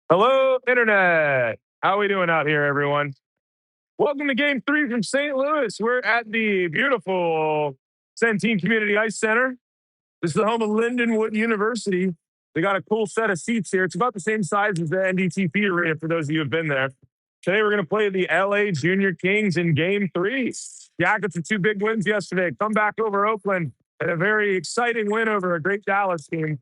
Hello, Internet. How are we doing out here, everyone? Welcome to Game 3 from St. Louis. We're at the beautiful Centene Community Ice Center. This is the home of Lindenwood University. They got a cool set of seats here. It's about the same size as the NDTP arena for those of you who have been there. Today, we're going to play the LA Junior Kings in Game 3. Jackets with two big wins yesterday. Come back over Oakland and a very exciting win over a great Dallas team.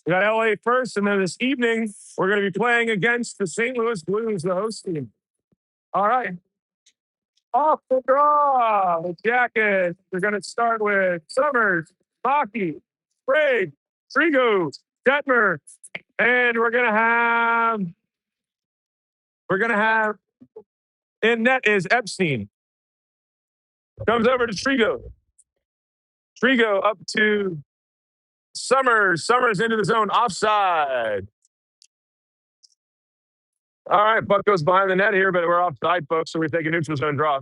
We got LA first, and then this evening, we're going to be playing against the St. Louis Blues, the host team. All right. Off the draw, the Jackets. We're going to start with Summers, Hockey, Sprague, Trigo, Detmer, and we're going to have in net is Epstein. Comes over to Trigo. Trigo up to Summers. Summers into the zone, offside. All right, puck goes behind the net here, but we're offside, folks, so we take a neutral zone draw.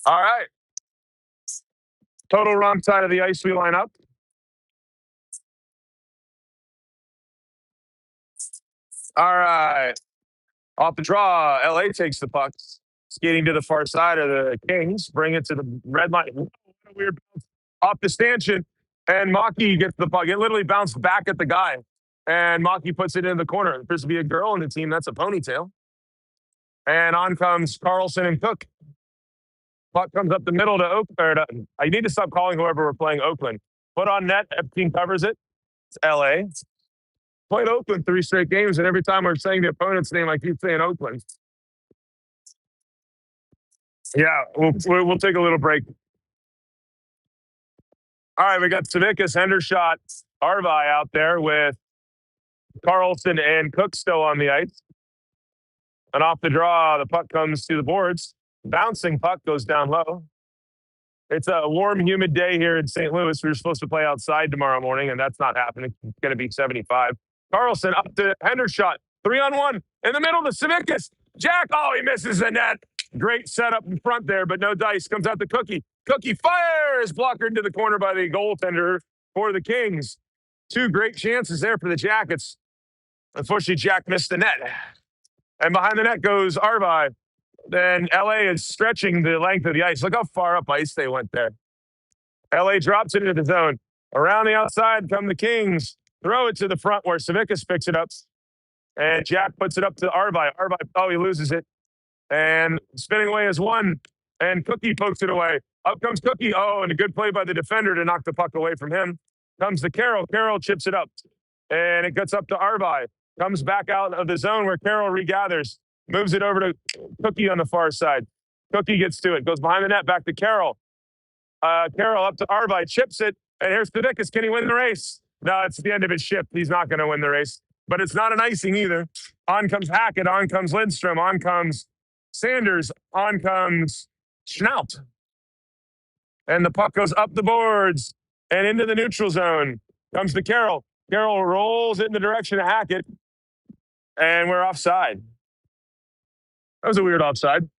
All right. Total wrong side of the ice we line up. All right. Off the draw, LA takes the puck, skating to the far side of the Kings, bring it to the red line. What a weird bounce off the stanchion, and Maki gets the puck. It literally bounced back at the guy, and Maki puts it in the corner. There appears to be a girl on the team. That's a ponytail. And on comes Carlson and Cook. Puck comes up the middle to Oakland. I need to stop calling whoever we're playing Oakland. Put on net. Epstein covers it. It's LA. Played Oakland 3 straight games, and every time we're saying the opponent's name, I keep saying Oakland. Yeah, we'll take a little break. All right, we got Savikas, Hendershot, Arvi out there with Carlson and Cook still on the ice. And off the draw, the puck comes to the boards. Bouncing puck goes down low. It's a warm, humid day here in St. Louis. We were supposed to play outside tomorrow morning, and that's not happening. It's going to be 75. Carlson up to Hendershot. 3-on-1 in the middle to Savikas. Jack, oh, he misses the net. Great setup in front there, but no dice. Comes out to Cookie. Cookie fires. Blocker into the corner by the goaltender for the Kings. 2 great chances there for the Jackets. Unfortunately, Jack missed the net. And behind the net goes Arvi. Then LA is stretching the length of the ice. Look how far up ice they went there. LA drops it into the zone. Around the outside come the Kings. Throw it to the front where Savikas picks it up. And Jack puts it up to Arvi. Arvi, oh, he loses it. And spinning away is 1. And Cookie pokes it away. Up comes Cookie. Oh, and a good play by the defender to knock the puck away from him. Comes to Carroll. Carroll chips it up. And it gets up to Arvi. Comes back out of the zone where Carroll regathers. Moves it over to Cookie on the far side. Cookie gets to it. Goes behind the net. Back to Carroll. Carroll up to Arvi. Chips it. And here's Savikas. Can he win the race? No, it's the end of his shift. He's not going to win the race. But it's not an icing either. On comes Hackett. On comes Lindstrom. On comes Sanders. On comes Schnaut. And the puck goes up the boards and into the neutral zone. Comes to Carroll. Carroll rolls it in the direction of Hackett. And we're offside. That was a weird offside.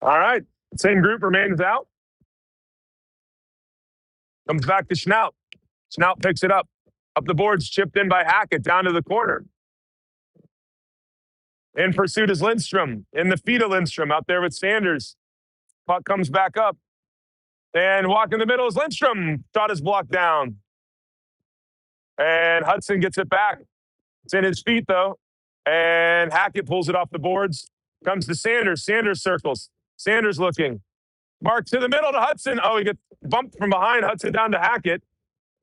All right. Same group remains out. Comes back to Schnaut. Schnaut picks it up. Up the boards, chipped in by Hackett, down to the corner. In pursuit is Lindstrom. In the feet of Lindstrom, out there with Sanders. Puck comes back up. And walk in the middle is Lindstrom. Shot is blocked down. And Hudson gets it back. It's in his feet, though. And Hackett pulls it off the boards. Comes to Sanders. Sanders circles. Sanders looking. Mark to the middle to Hudson. Oh, he gets bumped from behind. Hudson down to Hackett.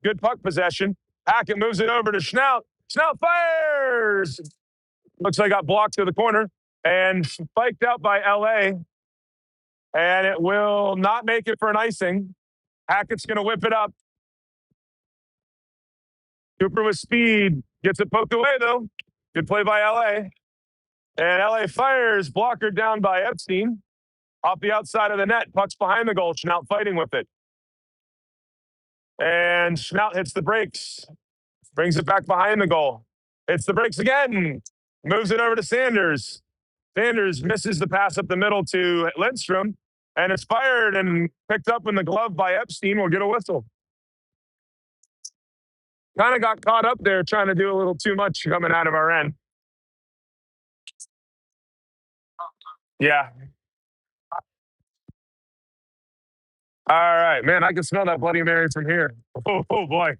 Good puck possession. Hackett moves it over to Schnaut. Schnaut fires. Looks like got blocked to the corner and spiked out by LA. And it will not make it for an icing. Hackett's going to whip it up. Cooper with speed. Gets it poked away, though. Good play by LA. And LA fires. Blocker down by Epstein. Off the outside of the net. Puck's behind the goal. Schnaut fighting with it. And Schnaut hits the brakes. Brings it back behind the goal. It's the breaks again. Moves it over to Sanders. Sanders misses the pass up the middle to Lindstrom, and it's fired and picked up in the glove by Epstein. We'll get a whistle. Kind of got caught up there trying to do a little too much coming out of our end. Yeah. All right, man. I can smell that Bloody Mary from here. Oh boy.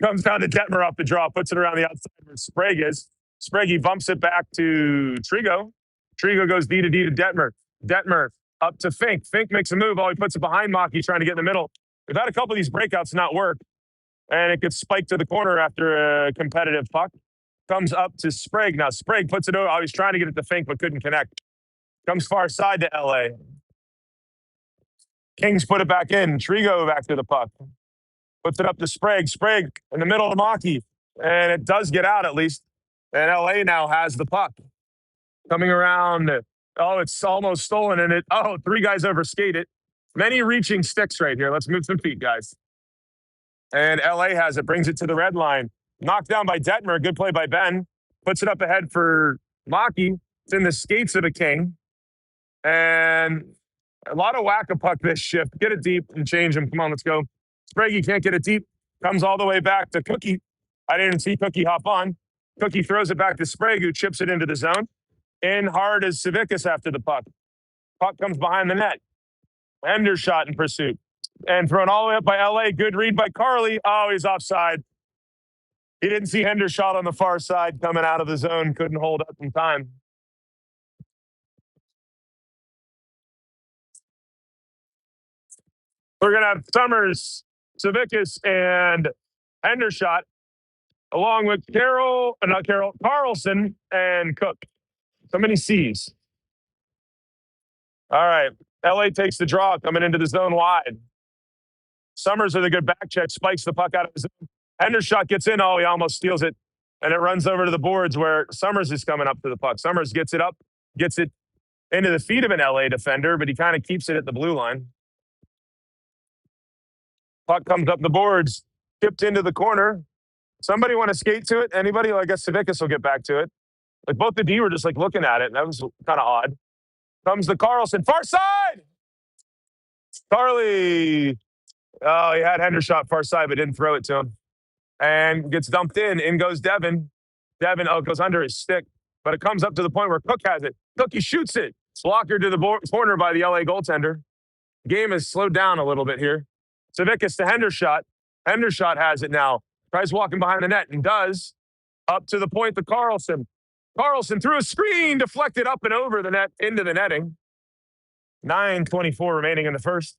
Comes down to Detmer off the draw, puts it around the outside where Sprague is. Sprague bumps it back to Trigo. Trigo goes D to Detmer. Detmer up to Fink. Fink makes a move. Oh, he puts it behind Maki, trying to get in the middle. We've had a couple of these breakouts not work, and it gets spiked to the corner after a competitive puck. Comes up to Sprague. Now, Sprague puts it over. Oh, he's trying to get it to Fink, but couldn't connect. Comes far side to LA. Kings put it back in. Trigo back to the puck. Puts it up to Sprague. Sprague in the middle of Maki. And it does get out at least. And LA now has the puck. Coming around. Oh, it's almost stolen. And three guys overskate it. Many reaching sticks right here. Let's move some feet, guys. And LA has it. Brings it to the red line. Knocked down by Detmer. Good play by Ben. Puts it up ahead for Maki. It's in the skates of the King. And a lot of whack-a-puck this shift. Get it deep and change him. Come on, let's go. Sprague can't get it deep. Comes all the way back to Cookie. I didn't see Cookie hop on. Cookie throws it back to Sprague, who chips it into the zone. In hard is Savickas after the puck. Puck comes behind the net. Hendershot in pursuit. And thrown all the way up by LA. Good read by Carly. Oh, he's offside. He didn't see Hendershot on the far side coming out of the zone. Couldn't hold up in time. We're going to have Summers, Savickas, and Hendershot, along with Carlson, and Cook. So many C's. All right. LA takes the draw coming into the zone wide. Summers with a good back check, spikes the puck out of his zone. Hendershot gets in. Oh, he almost steals it. And it runs over to the boards where Summers is coming up to the puck. Summers gets it up, gets it into the feet of an LA defender, but he kind of keeps it at the blue line. Puck comes up the boards, tipped into the corner. Somebody want to skate to it? Anybody? Well, I guess Savickas will get back to it. Like both the D were just like looking at it, and that was kind of odd. Comes the Carlson, far side. Carly, oh, he had Hendershot far side, but didn't throw it to him. And gets dumped in. In goes Devin. Devin, it goes under his stick, but it comes up to the point where Cook has it. Cookie shoots it. Blocker to the corner by the LA goaltender. Game has slowed down a little bit here. Savickas to Hendershot. Hendershot has it now. Tries walking behind the net and does. Up to the point to Carlson. Carlson threw a screen, deflected up and over the net into the netting. 9:24 remaining in the first.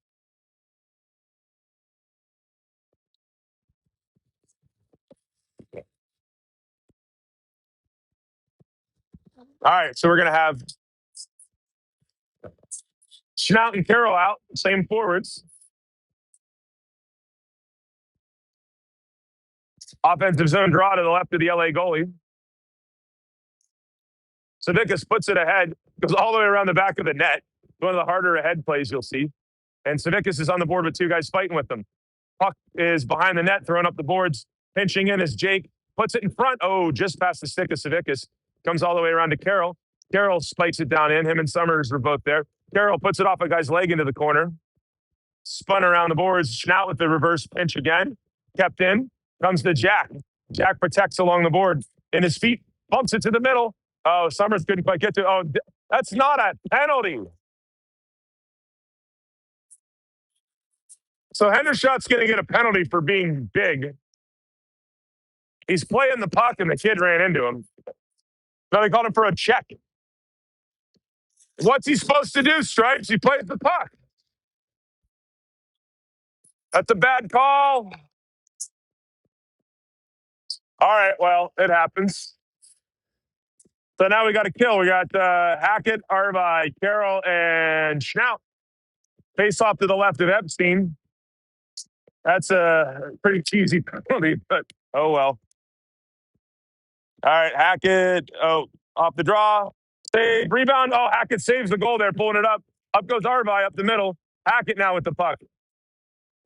All right, so we're going to have Schnaut and Carroll out, same forwards. Offensive zone draw to the left of the LA goalie. Savickas puts it ahead, goes all the way around the back of the net. One of the harder ahead plays you'll see. And Savickas is on the board with two guys fighting with them. Puck is behind the net, throwing up the boards. Pinching in is Jake. Puts it in front. Oh, just past the stick of Savickas. Comes all the way around to Carroll. Carroll spikes it down in. Him and Summers were both there. Carroll puts it off a guy's leg into the corner. Spun around the boards. Schnaut with the reverse pinch again. Kept in. Comes to Jack. Jack protects along the board. In his feet. Bumps it to the middle. Oh, Summers couldn't quite get to it. Oh, that's not a penalty. So Hendershot's going to get a penalty for being big. He's playing the puck, and the kid ran into him. Now they called him for a check. What's he supposed to do, Stripes? He plays the puck. That's a bad call. All right, well, it happens. So now we got a kill. We got Hackett, Arvi, Carroll, and Schnaut. Face off to the left of Epstein. That's a pretty cheesy penalty, but oh well. All right, Hackett. Oh, off the draw. Save, rebound. Oh, Hackett saves the goal there, pulling it up. Up goes Arvi up the middle. Hackett now with the puck.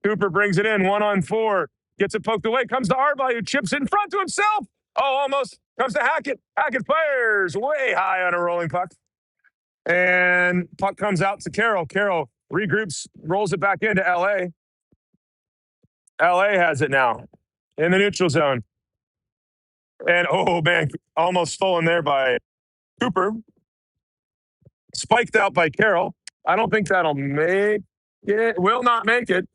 Cooper brings it in, 1-on-4. Gets it poked away. Comes to Arvi, who chips it in front to himself. Oh, almost comes to Hackett. Hackett fires way high on a rolling puck. And puck comes out to Carroll. Carroll regroups, rolls it back into LA. LA has it now in the neutral zone. And oh man, almost stolen there by Cooper. Spiked out by Carroll. I don't think that'll make it. Will not make it.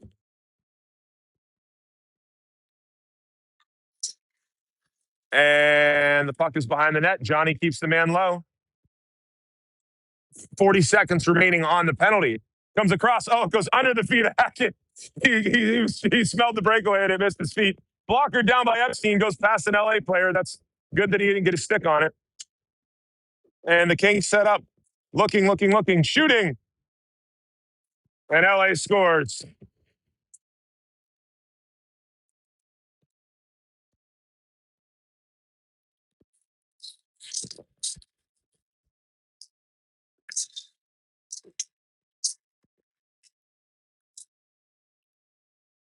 And the puck is behind the net. Johnny keeps the man low. 40 seconds remaining on the penalty. Comes across. Oh, it goes under the feet of Hackett. He smelled the breakaway and it missed his feet. Blocker down by Epstein. Goes past an LA player. That's good that he didn't get a stick on it. And the Kings set up. Looking, shooting. And LA scores.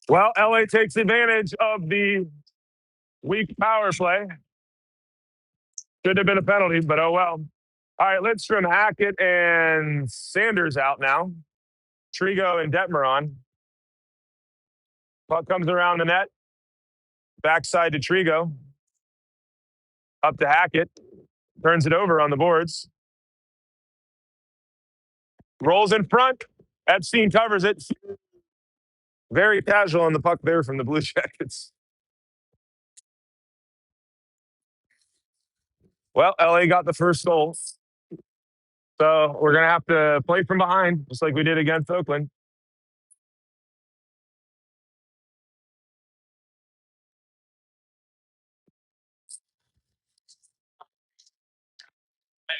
Well, LA takes advantage of the weak power play. Should have been a penalty, but oh well. All right, Lidstrom, Hackett, and Sanders out now. Trigo and Detmer on. Puck comes around the net. Backside to Trigo. Up to Hackett. Turns it over on the boards. Rolls in front. Epstein covers it. Very casual on the puck there from the Blue Jackets. Well, LA got the first goal. So we're going to have to play from behind, just like we did against Oakland.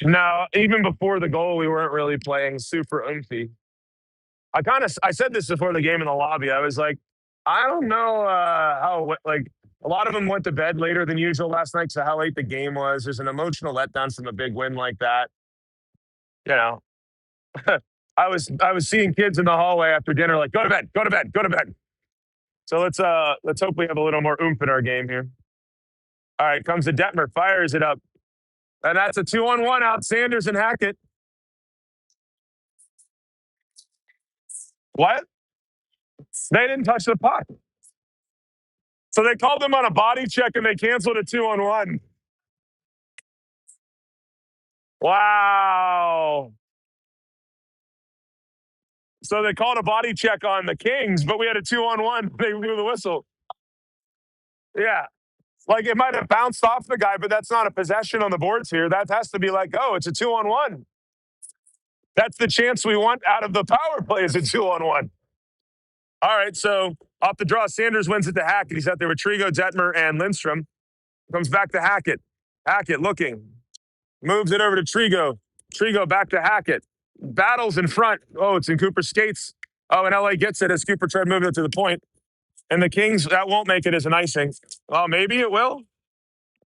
No, even before the goal, we weren't really playing super oomphy. I said this before the game in the lobby. I was like, I don't know how, like, a lot of them went to bed later than usual last night, so how late the game was. There's an emotional letdown from a big win like that. You know, I was seeing kids in the hallway after dinner, like, go to bed, go to bed, go to bed. So let's hope we have a little more oomph in our game here. All right, comes to Detmer, fires it up. And that's a 2-on-1 out, Sanders and Hackett. What? They didn't touch the puck. So they called them on a body check and they canceled a 2-on-1. Wow. So they called a body check on the Kings, but we had a 2-on-1. They blew the whistle. Yeah. Like it might have bounced off the guy, but that's not a possession on the boards here. That has to be like, oh, it's a 2-on-1. That's the chance we want out of the power play is a 2-on-1. All right, so off the draw, Sanders wins it to Hackett. He's out there with Trigo, Detmer, and Lindstrom. Comes back to Hackett. Hackett looking. Moves it over to Trigo. Trigo back to Hackett. Battles in front. Oh, it's in Cooper's skates. Oh, and LA gets it as Cooper tried moving it to the point. And the Kings, that won't make it as an icing. Oh, maybe it will.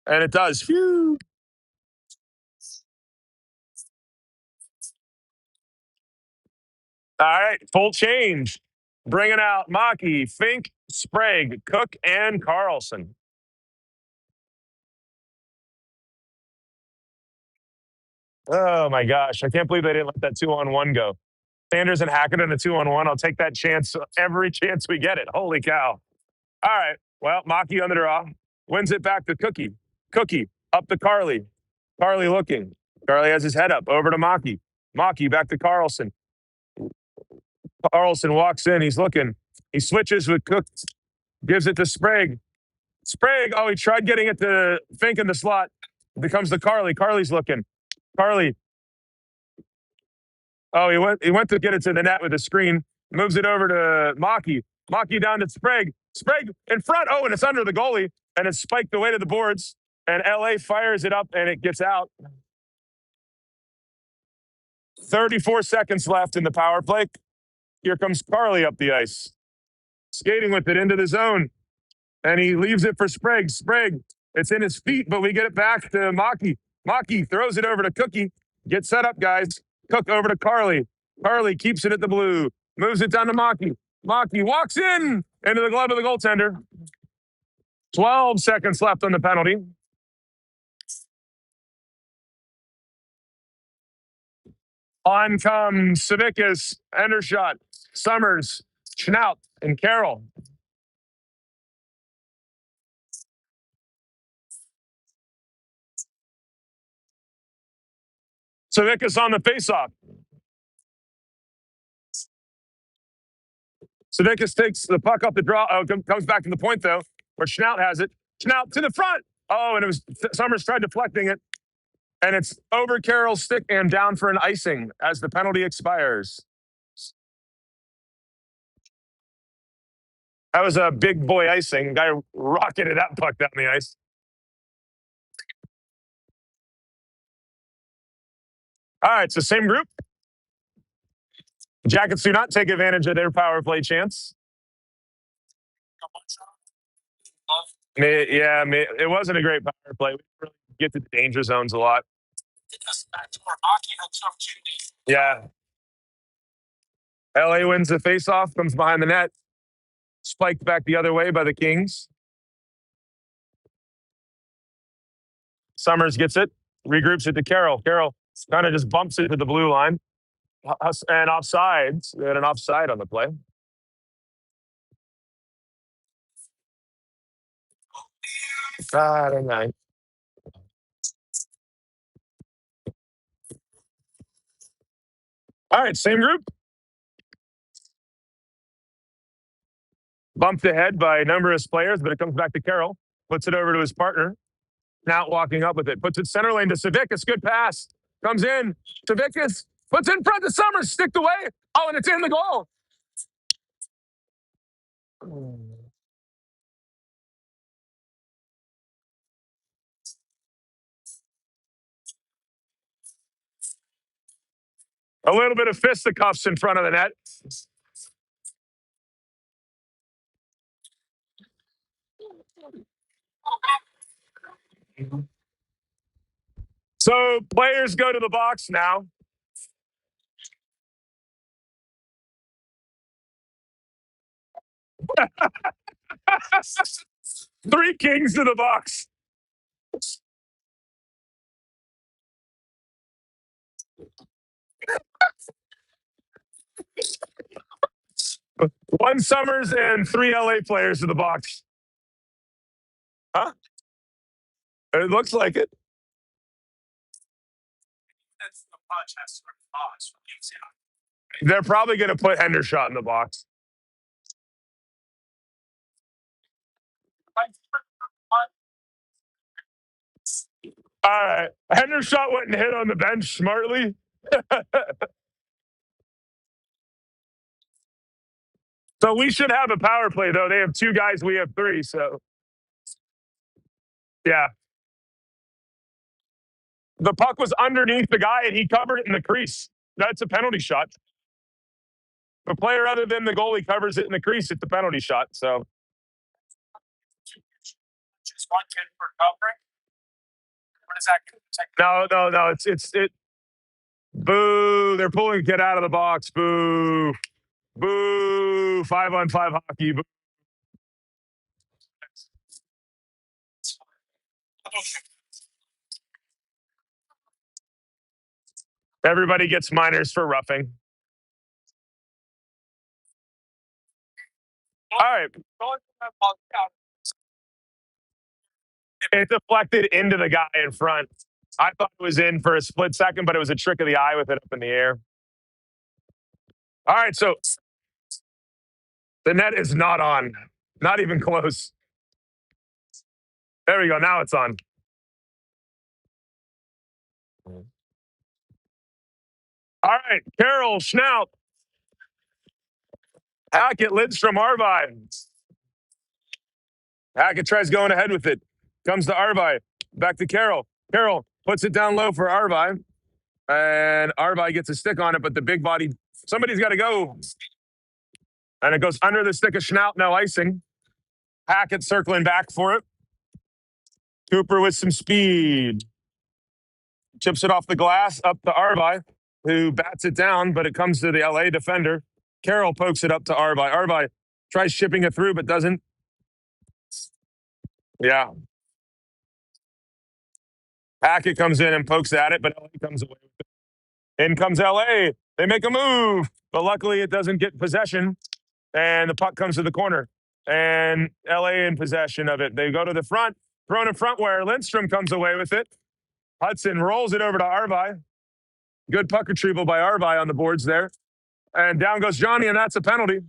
And it does. Phew. All right, full change. Bringing out Maki, Fink, Sprague, Cook, and Carlson. Oh, my gosh. I can't believe they didn't let that 2-on-1 go. Sanders and Hackett in a 2-on-1. I'll take that chance every chance we get it. Holy cow. All right. Well, Maki on the draw. Wins it back to Cookie. Cookie up to Carly. Carly looking. Carly has his head up. Over to Maki. Maki back to Carlson. Carlson walks in. He's looking. He switches with Cook. Gives it to Sprague. Sprague. Oh, he tried getting it to Fink in the slot. Becomes to Carly. Carly's looking. Carly. Oh, he went to get it to the net with the screen. Moves it over to Maki. Maki down to Sprague. Sprague in front. Oh, and it's under the goalie. And it's spiked away to the boards. And LA fires it up and it gets out. 34 seconds left in the power play. Here comes Carly up the ice. Skating with it into the zone. And he leaves it for Sprague. Sprague, it's in his feet, but we get it back to Maki. Maki throws it over to Cookie. Get set up, guys. Cook over to Carly. Carly keeps it at the blue. Moves it down to Maki. Maki walks in into the glove of the goaltender. 12 seconds left on the penalty. On comes Savickas, Endershot, Summers, Schnaut, and Carroll. Savickas on the faceoff. Savickas takes the puck up the draw. Oh, comes back to the point, though, where Schnaut has it. Schnaut to the front. Oh, and it was Summers tried deflecting it. And it's over Carroll's stick and down for an icing as the penalty expires. That was a big boy icing. Guy rocketed that puck down the ice. All right, so same group. Jackets do not take advantage of their power play chance. It wasn't a great power play. We didn't really get to the danger zones a lot. Yeah. LA wins the faceoff, comes behind the net, spiked back the other way by the Kings. Summers gets it, regroups it to Carroll. Carroll kind of just bumps it to the blue line. And offsides. They had an offside on the play. I don't know. All right, same group. Bumped ahead by numerous players, but it comes back to Carroll. Puts it over to his partner. Now walking up with it. Puts it center lane to Savickas. Good pass. Comes in. Savickas puts it in front of Summers. Sticked away. Oh, and it's in the goal. A little bit of fisticuffs in front of the net. So players go to the box now. Three Kings to the box. One Summers and three LA players to the box. Huh? It looks like it. They're probably going to put Hendershot in the box. All right. Hendershot went and hit on the bench smartly. So we should have a power play, though. They have two guys. We have three. So, yeah. The puck was underneath the guy, and he covered it in the crease. That's a penalty shot. If a player other than the goalie covers it in the crease, it's a penalty shot. So, no. It's boo. They're pulling Get out of the box. Boo. Boo. 5-on-5 hockey. Boo. Everybody gets minors for roughing. All right. It deflected into the guy in front. I thought it was in for a split second, but it was a trick of the eye with it up in the air. All right, so the net is not on. Not even close. There we go. Now it's on. All right, Carroll, Schnaut. Hackett, Lidstrom, Arvine. Hackett tries going ahead with it. Comes to Arvine. Back to Carroll. Carroll puts it down low for Arvine. And Arvine gets a stick on it, but the big body, somebody's got to go. And it goes under the stick of Schnaut, no icing. Hackett circling back for it. Cooper with some speed. Chips it off the glass up to Arvine, who bats it down, but it comes to the LA defender. Carroll pokes it up to Arvine. Arvine tries shipping it through, but doesn't. Yeah. Hackett comes in and pokes at it, but LA comes away with it. In comes LA. They make a move, but luckily it doesn't get possession, and the puck comes to the corner. And LA in possession of it. They go to the front, thrown in front where Lindstrom comes away with it. Hudson rolls it over to Arvi. Good puck retrieval by Arvi on the boards there. And down goes Johnny, and that's a penalty.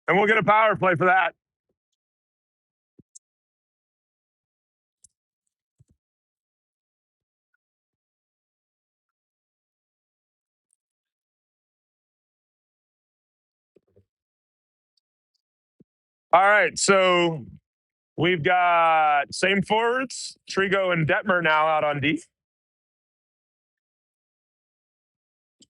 And we'll get a power play for that. All right, so we've got same forwards, Trigo and Detmer now out on D.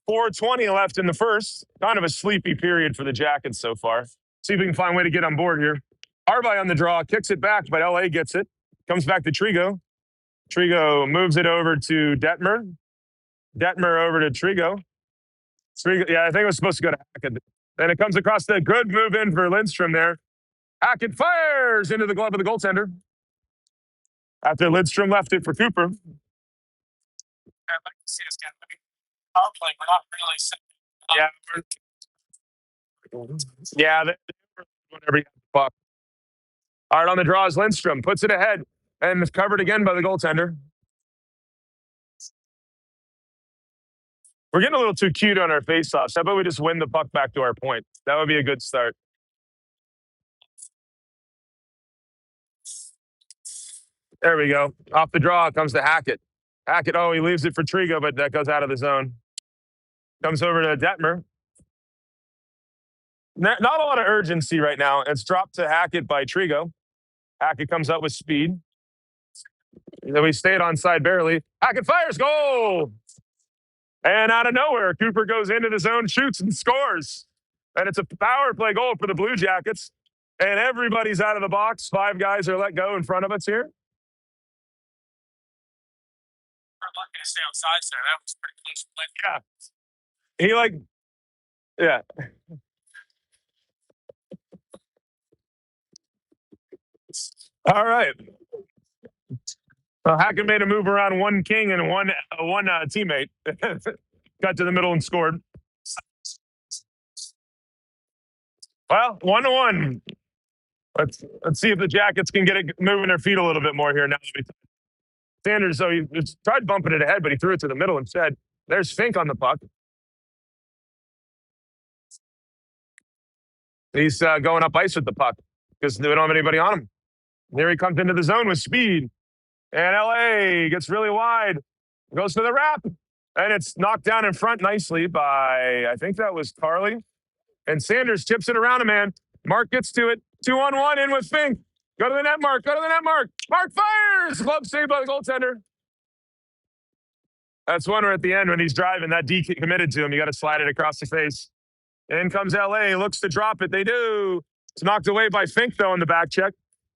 4:20 left in the first. Kind of a sleepy period for the Jackets so far. See if we can find a way to get on board here. Arvi on the draw, kicks it back, but LA gets it. Comes back to Trigo. Trigo moves it over to Detmer. Detmer over to Trigo. Yeah, I think it was supposed to go to Hackett. Then it comes across the good move in for Lindstrom there. Hackett fires into the glove of the goaltender. After Lindstrom left it for Cooper. I'd like to see us get power play. We're not really set. Yeah, whenever you have the puck. All right, on the draw is Lindstrom. Puts it ahead and is covered again by the goaltender. We're getting a little too cute on our faceoffs. How about we just win the puck back to our point? That would be a good start. There we go. Off the draw comes to Hackett. Hackett, he leaves it for Trigo, but that goes out of the zone. Comes over to Detmer. Not a lot of urgency right now. It's dropped to Hackett by Trigo. Hackett comes up with speed. Then we stayed onside barely. Hackett fires, goal! And out of nowhere, Cooper goes into the zone, shoots, and scores. And it's a power play goal for the Blue Jackets. And everybody's out of the box. 5 guys are let go in front of us here. I'm lucky to stay outside, so that was pretty close play. Yeah. All right. Hackett made a move around one king and one teammate. Got to the middle and scored. Well, 1-1. Let's see if the Jackets can get it moving their feet a little bit more here now. Sanders, so he tried bumping it ahead, but he threw it to the middle instead. There's Fink on the puck. He's going up ice with the puck because they don't have anybody on him. There he comes into the zone with speed. And LA gets really wide, goes to the wrap, and it's knocked down in front nicely by, I think that was Carly. And Sanders chips it around a man. Mark gets to it. 2-on-1 in with Fink. Go to the net, Mark. Go to the net, Mark. Mark fires. Glove saved by the goaltender. That's one where at the end when he's driving, that D committed to him. You got to slide it across the face. In comes LA. Looks to drop it. They do. It's knocked away by Fink, though, in the back check.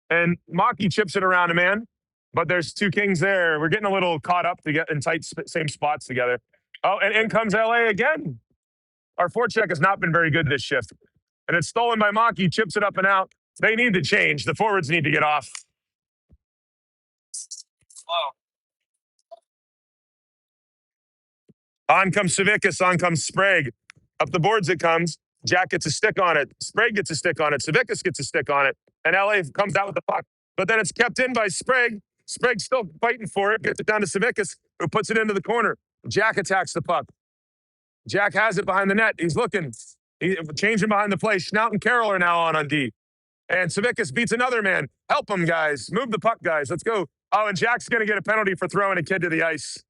And Maki chips it around a man. But there's 2 Kings there. We're getting a little caught up to get in tight same spots together. Oh, and in comes LA again. Our forecheck has not been very good this shift. And it's stolen by Maki, chips it up and out. They need to change. The forwards need to get off. On comes Savickas, on comes Sprague. Up the boards it comes. Jack gets a stick on it. Sprague gets a stick on it. Savickas gets a stick on it. And LA comes out with the puck. But then it's kept in by Sprague. Sprague's still fighting for it. Gets it down to Savickas, who puts it into the corner. Jack attacks the puck. Jack has it behind the net. He's looking. He's changing behind the play. Schnaut and Carroll are now on D. And Savickas beats another man. Help him, guys. Move the puck, guys. Let's go. Oh, and Jack's going to get a penalty for throwing a kid to the ice.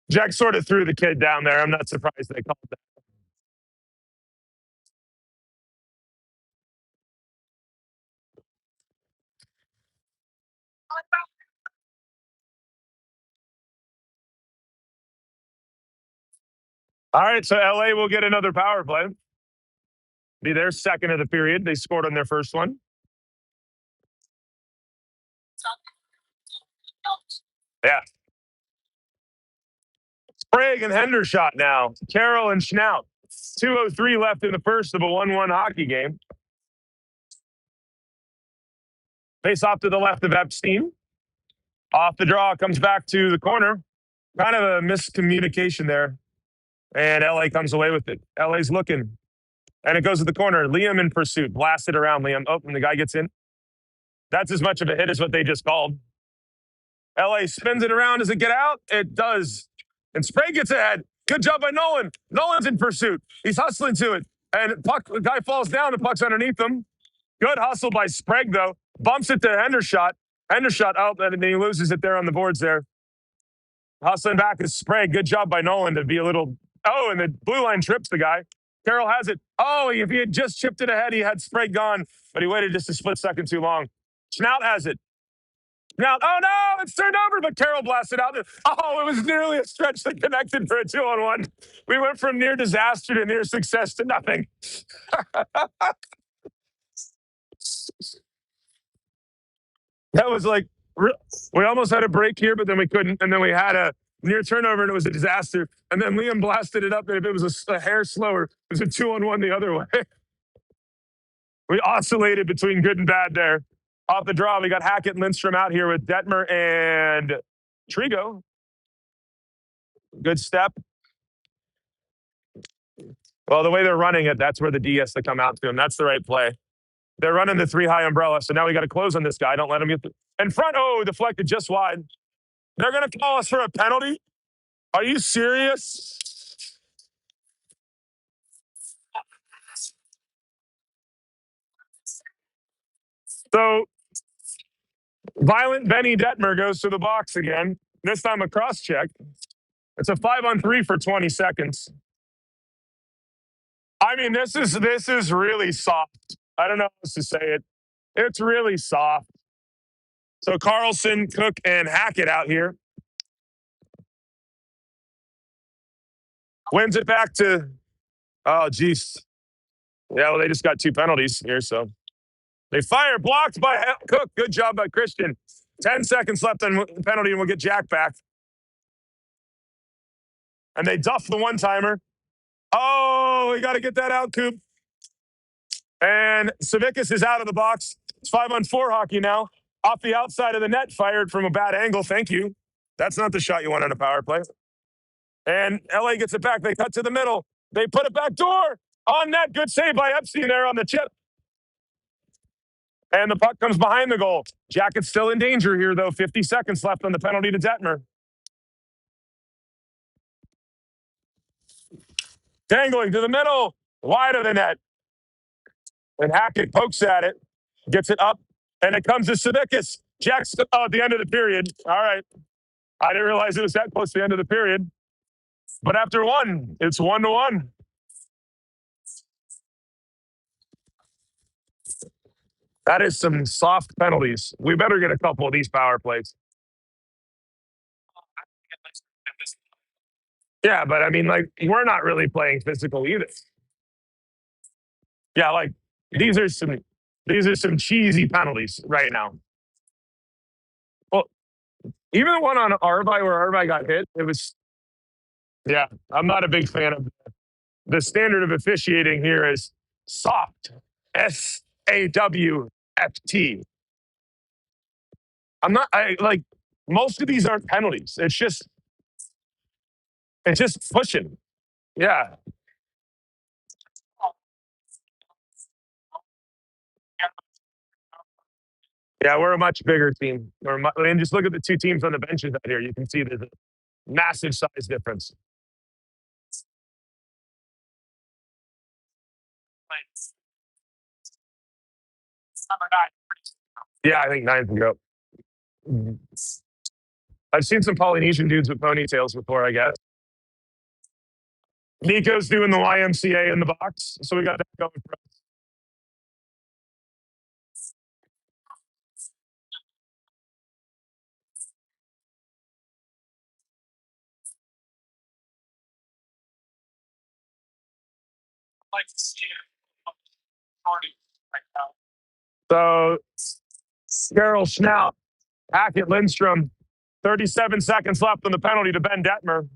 Jack sort of threw the kid down there. I'm not surprised they called that. All right, so LA will get another power play. Be their second of the period. They scored on their first one. Yeah. Sprague and Hendershot now. Carroll and Schnaut. 2:03 left in the first of a 1-1 hockey game. Face off to the left of Epstein. Off the draw, comes back to the corner. Kind of a miscommunication there. And LA comes away with it. LA's looking. And it goes to the corner. Liam in pursuit. Blasted around Liam. Oh, and the guy gets in. That's as much of a hit as what they just called. LA spins it around. Does it get out? It does. And Sprague gets ahead. Good job by Nolan. Nolan's in pursuit. He's hustling to it. And puck, the guy falls down. The puck's underneath him. Good hustle by Sprague, though. Bumps it to Hendershot. Hendershot out, and he loses it there on the boards there. Hustling back is Sprague. Good job by Nolan to be a little... Oh, and the blue line trips the guy. Carroll has it. Oh, if he had just chipped it ahead, he had Sprague gone, but he waited just a split second too long. Schnaut has it. Now, oh no, it's turned over, but Carroll blasted out. Oh, it was nearly a stretch that connected for a 2-on-1. We went from near disaster to near success to nothing. That was like, we almost had a break here, but then we couldn't. And then we had a near turnover, and it was a disaster. And then Liam blasted it up, and if it was a hair slower, it was a 2-on-1 the other way. We oscillated between good and bad there. Off the draw, we got Hackett and Lindstrom out here with Detmer and Trigo. Good step. Well, the way they're running it, that's where the D has to come out to him. That's the right play. They're running the 3 high umbrella, so now we got to close on this guy. Don't let him get in front. Oh, deflected just wide. They're going to call us for a penalty? Are you serious? So, Violent Benny Detmer goes to the box again. This time a cross check. It's a 5-on-3 for 20 seconds. I mean, this is really soft. I don't know how else to say it. It's really soft. So Carlson, Cook, and Hackett out here. Wins it back to, oh, geez. Yeah, well, they just got 2 penalties here, so. They fire, blocked by Cook. Good job by Christian. 10 seconds left on the penalty, and we'll get Jack back. And they duff the one-timer. Oh, we got to get that out, Coop. And Savickas is out of the box. It's 5-on-4 hockey now. Off the outside of the net, fired from a bad angle. Thank you. That's not the shot you want on a power play. And LA gets it back. They cut to the middle. They put it back door. On net. Good save by Epstein there on the chip. And the puck comes behind the goal. Jacket's still in danger here, though. 50 seconds left on the penalty to Detmer. Dangling to the middle. Wide of the net. And Hackett pokes at it. Gets it up. And it comes to Savickas. Jack's at the end of the period. All right. I didn't realize it was that close to the end of the period. But after 1, it's 1-1. That is some soft penalties. We better get a couple of these power plays. Yeah, but I mean, like, we're not really playing physical either. Yeah, like these are some cheesy penalties right now. Well, even the one on Arvi where Arvi got hit, it was. Yeah, I'm not a big fan of the standard of officiating here is soft. SAWFT. I'm not. I like most of these aren't penalties. It's just pushing. Yeah. Yeah, we're a much bigger team. And just look at the 2 teams on the benches out here. You can see there's a massive size difference. Yeah, I think 9 can go. I've seen some Polynesian dudes with ponytails before, I guess. Nico's doing the YMCA in the box, so we got that going for us. So, Carroll Schnaut, Hackett Lindstrom, 37 seconds left on the penalty to Ben Detmer.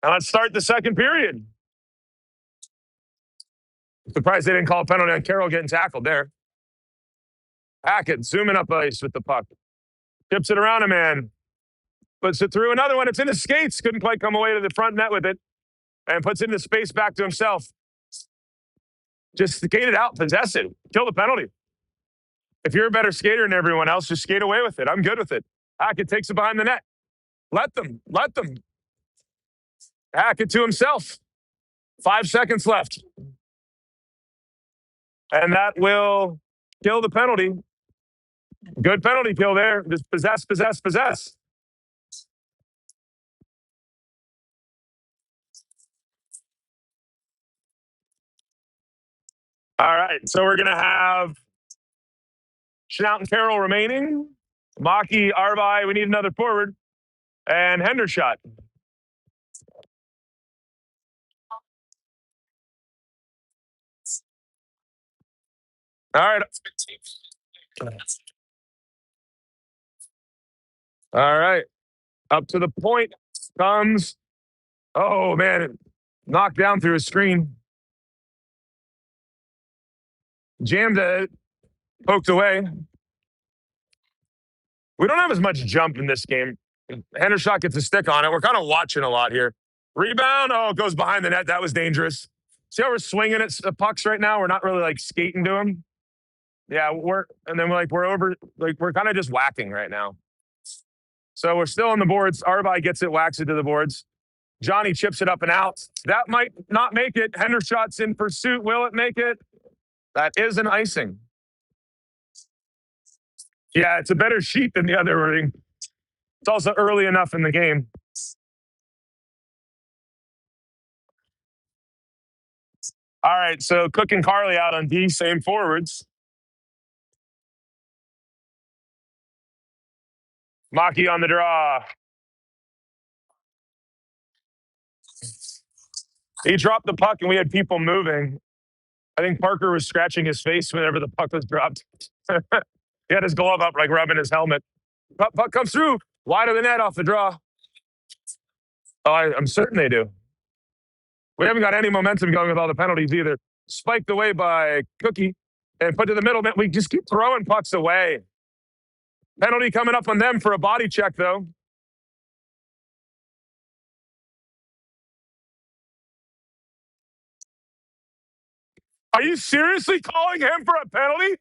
And let's start the second period. Surprised they didn't call a penalty on Carroll getting tackled there. Hackett zooming up ice with the puck. Tips it around a man. Puts it through another one. It's in his skates. Couldn't quite come away to the front net with it. And puts it into space back to himself. Just skate it out. Possess it. Kill the penalty. If you're a better skater than everyone else, just skate away with it. I'm good with it. Hackett takes it behind the net. Let them. Hackett to himself. 5 seconds left. And that will kill the penalty. Good penalty kill there. Just possess. All right. So we're going to have Schnaut and Carroll remaining. Maki, Arvi, we need another forward. And Hendershot. All right. All right. Up to the point comes. Oh, man. It knocked down through his screen. Jammed it. Poked away. We don't have as much jump in this game. Hendershot gets a stick on it. We're kind of watching a lot here. Rebound. Oh, it goes behind the net. That was dangerous. See how we're swinging at pucks right now? We're not really like skating to them. Yeah, we're kind of just whacking right now. So we're still on the boards. Arvi gets it, whacks it to the boards. Johnny chips it up and out. That might not make it. Hendershot's in pursuit. Will it make it? That is an icing. Yeah, it's a better sheet than the other ring. It's also early enough in the game. All right, so Cook and Carly out on D, same forwards. Maki on the draw. He dropped the puck and we had people moving. I think Parker was scratching his face whenever the puck was dropped. He had his glove up, like rubbing his helmet. Puck comes through, wide of the net off the draw. Oh, I'm certain they do. We haven't got any momentum going with all the penalties either. Spiked away by Cookie and put to the middle. We just keep throwing pucks away. Penalty coming up on them for a body check, though. Are you seriously calling him for a penalty?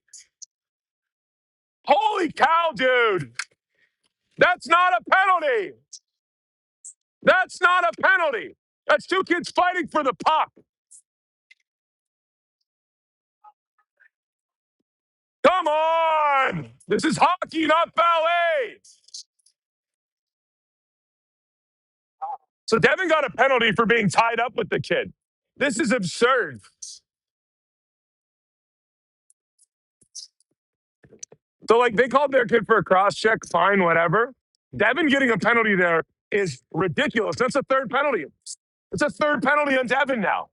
Holy cow, dude. That's not a penalty. That's not a penalty. That's two kids fighting for the puck. Come on. This is hockey, not ballet. So Devin got a penalty for being tied up with the kid. This is absurd. So, like, they called their kid for a cross check, fine, whatever. Devin getting a penalty there is ridiculous. That's a third penalty. It's a third penalty on Devin now.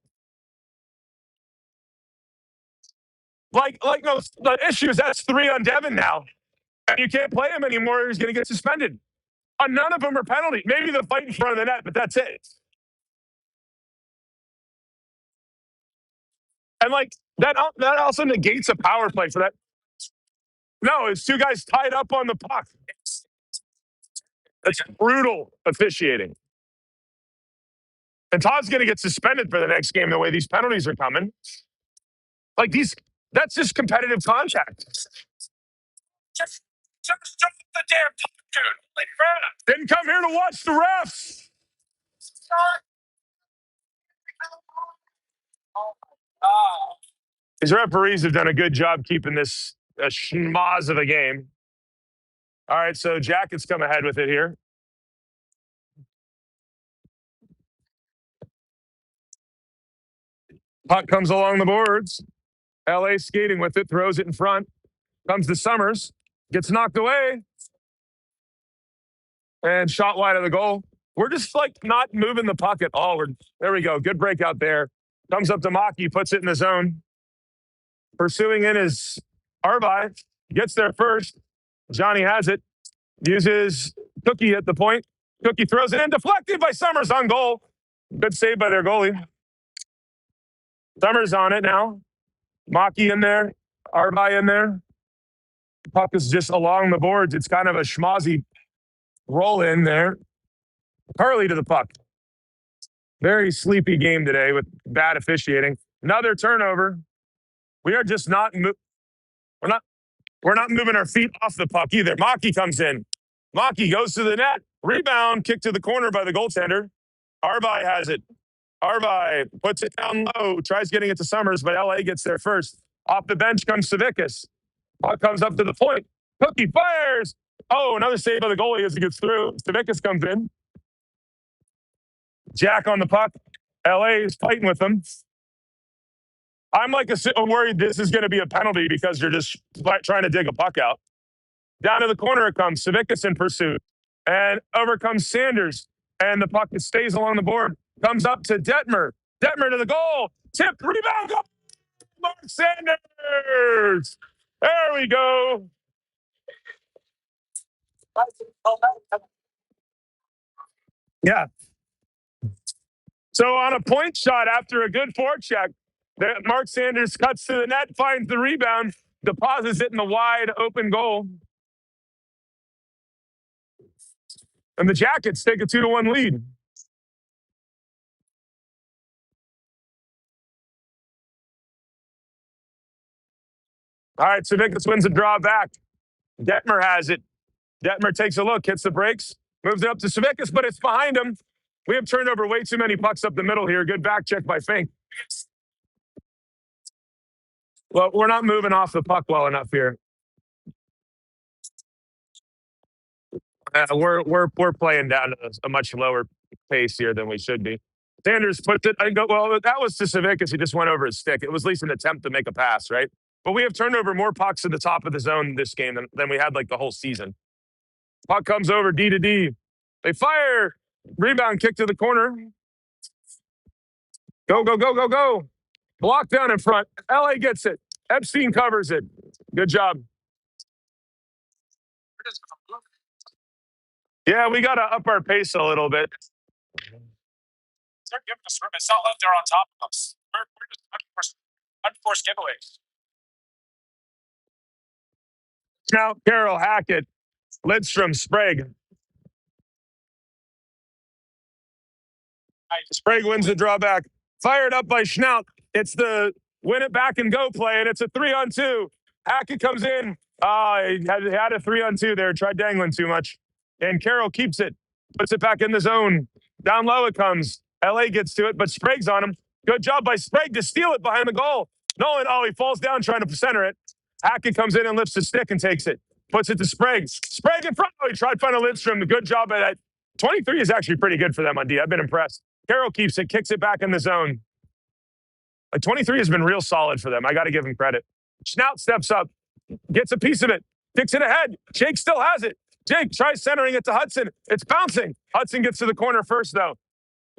No, the issue is that's 3 on Devin now. And you can't play him anymore. He's going to get suspended. None of them are penalty. Maybe the fight in front of the net, but that's it. And, like, that also negates a power play for that. No, it's two guys tied up on the puck. That's brutal officiating. And Todd's going to get suspended for the next game the way these penalties are coming. Like, that's just competitive contact. Just drop the damn puck, dude. Like, didn't come here to watch the refs. These referees have done a good job keeping this a schmoz of a game. All right, so Jackets come ahead with it here. Puck comes along the boards. LA skating with it, throws it in front. Comes to Summers, gets knocked away, and shot wide of the goal. We're just like not moving the puck at all. There we go. Good breakout there. Comes up to Maki, puts it in the zone. Pursuing in is Arvi. Gets there first. Johnny has it. Uses Cookie at the point. Cookie throws it in. Deflected by Summers on goal. Good save by their goalie. Summers on it now. Maki in there. Arvi in there. Puck is just along the boards. It's kind of a schmozzy roll in there. Hurley to the puck. Very sleepy game today with bad officiating. Another turnover. We are just not. We're not moving our feet off the puck either. Maki comes in. Maki goes to the net. Rebound, kick to the corner by the goaltender. Arvi has it. Arvi puts it down low, tries getting it to Summers, but LA gets there first. Off the bench comes Savickas. Puck comes up to the point. Cookie fires. Oh, another save by the goalie as he gets through. Savickas comes in. Jack on the puck. LA is fighting with them. I'm like worried this is going to be a penalty because you're just trying to dig a puck out. Down to the corner it comes. Savickas in pursuit. And over comes Sanders. And the puck stays along the board. Comes up to Detmer. Detmer to the goal. Tip, rebound, goal. Mark Sanders. There we go. Yeah. So on a point shot after a good forecheck, Mark Sanders cuts to the net, finds the rebound, deposits it in the wide open goal. And the Jackets take a 2-1 lead. All right, Savickas wins a draw back. Detmer has it. Detmer takes a look, hits the brakes, moves it up to Savickas, but it's behind him. We have turned over way too many pucks up the middle here. Good back check by Fink. Well, we're not moving off the puck well enough here. We're playing down at a much lower pace here than we should be. Sanders puts it. I go, well, that was to Savickas. He just went over his stick. It was at least an attempt to make a pass, right? But we have turned over more pucks at the top of the zone this game than we had like the whole season. Puck comes over D to D. They fire. Rebound kick to the corner. Go, go, go, go, go. Block down in front. LA gets it. Epstein covers it. Good job. Yeah, we got to up our pace a little bit. They're giving us room. It's not like they're on top of us. We're just unforced giveaways. Now, Carroll, Hackett, Lidstrom, Sprague. Sprague wins the drawback. Fired up by Schnaut. It's the win it back and go play, and it's a 3-on-2. Hackett comes in. He had a 3-on-2 there. Tried dangling too much. And Carroll keeps it. Puts it back in the zone. Down low it comes. LA gets to it, but Sprague's on him. Good job by Sprague to steal it behind the goal. Nolan, he falls down trying to center it. Hackett comes in and lifts the stick and takes it. Puts it to Sprague. Sprague in front. He tried to find a Lidstrom. Good job at that. 23 is actually pretty good for them on D. I've been impressed. Carroll keeps it, kicks it back in the zone. Like 23 has been real solid for them. I got to give him credit. Schnaut steps up, gets a piece of it, kicks it ahead. Jake still has it. Jake tries centering it to Hudson. It's bouncing. Hudson gets to the corner first, though.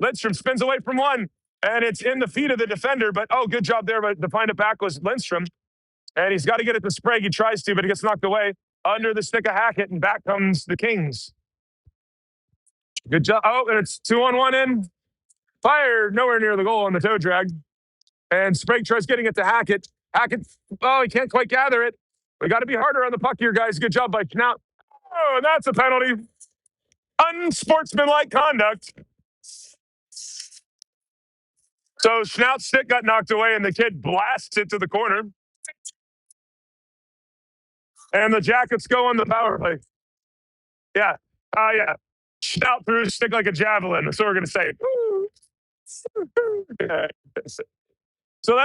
Lidstrom spins away from one, and it's in the feet of the defender. But, good job there. But to find it back was Lindstrom. And he's got to get it to Sprague. He tries to, but he gets knocked away under the stick of Hackett, and back comes the Kings. Good job. And it's 2-on-1 in. Fire nowhere near the goal on the toe drag. And Sprague tries getting it to Hackett. Hackett, he can't quite gather it. We got to be harder on the puck here, guys. Good job by Schnaut. Oh, and that's a penalty. Unsportsmanlike conduct. So Schnaut's stick got knocked away, and the kid blasts it to the corner. And the Jackets go on the power play. Yeah. Yeah. Schnaut threw his stick like a javelin. That's what we're going to say. Yeah. So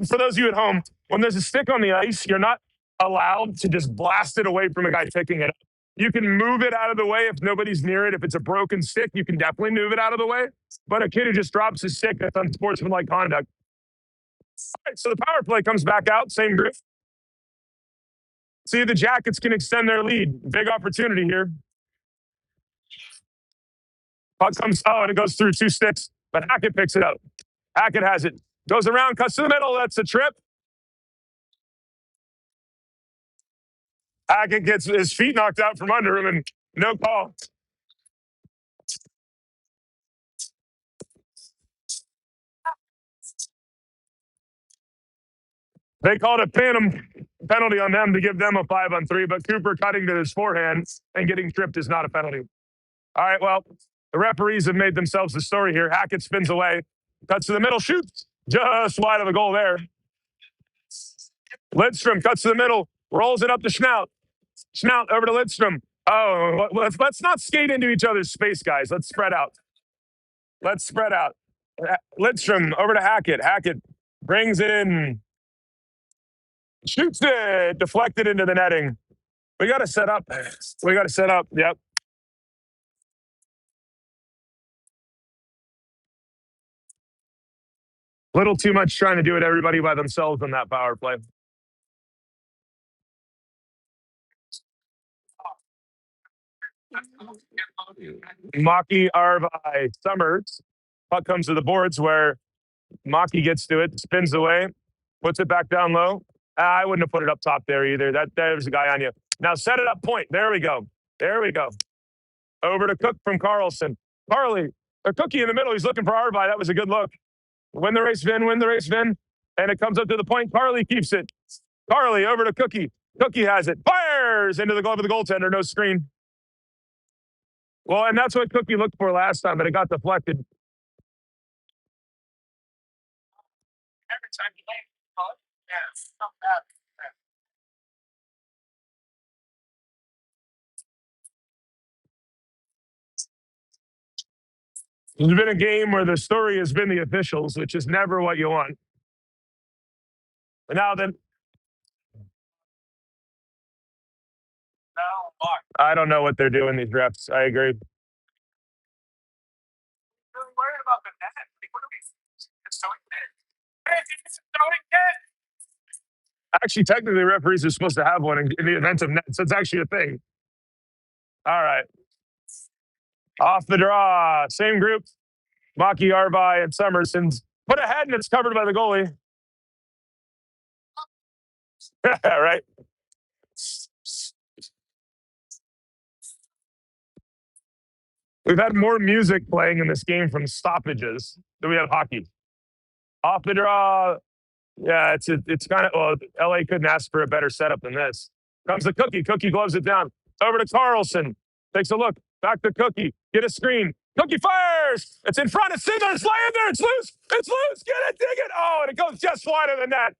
for those of you at home, when there's a stick on the ice, you're not allowed to just blast it away from a guy picking it up. You can move it out of the way if nobody's near it. If it's a broken stick, you can definitely move it out of the way. But a kid who just drops his stick, that's unsportsmanlike conduct. All right, so the power play comes back out, same group. See if the Jackets can extend their lead. Big opportunity here. Puck comes, and it goes through two sticks, but Hackett picks it up. Hackett has it. Goes around, cuts to the middle. That's a trip. Hackett gets his feet knocked out from under him, and no call. They called it phantom. penalty on them to give them a 5-on-3, but Cooper cutting to his forehand and getting tripped is not a penalty. All right, well, the referees have made themselves the story here. Hackett spins away, cuts to the middle, shoots just wide of the goal there. Lidstrom cuts to the middle, rolls it up to Schnaut. Schnaut over to Lidstrom. Oh, let's not skate into each other's space, guys. Let's spread out. Let's spread out. Lidstrom over to Hackett. Hackett brings it in. Shoots it. Deflected into the netting. We got to set up. We got to set up. Yep. Little too much trying to do it everybody by themselves on that power play. Maki, Arvi, Summers. Puck comes to the boards where Maki gets to it, spins away, puts it back down low. I wouldn't have put it up top there either. There's a guy on you. Now set it up point. There we go. There we go. Over to Cook from Carlson. Carly, or Cookie in the middle. He's looking for Arvi. That was a good look. Win the race, Vin. Win the race, Vin. And it comes up to the point. Carly keeps it. Carly over to Cookie. Cookie has it. Fires into the glove of the goaltender. No screen. Well, and that's what Cookie looked for last time, but it got deflected. Every time you land, There's been a game where the story has been the officials, which is never what you want. But now then, I don't know what they're doing, these refs. I agree. Actually, technically, referees are supposed to have one in the event of net, so it's actually a thing. All right. Off the draw. Same group. Maki, Arvi, and Summerson's put ahead, and it's covered by the goalie. Right. We've had more music playing in this game from stoppages than we have hockey. Off the draw. Yeah, it's kind of, well, LA couldn't ask for a better setup than this. Comes the Cookie. Cookie gloves it down. Over to Carlson. Takes a look. Back to Cookie. Get a screen. Cookie fires. It's in front. It's in there. It's laying there. It's loose. It's loose. Get it. Dig it. Oh, and it goes just wide of the net.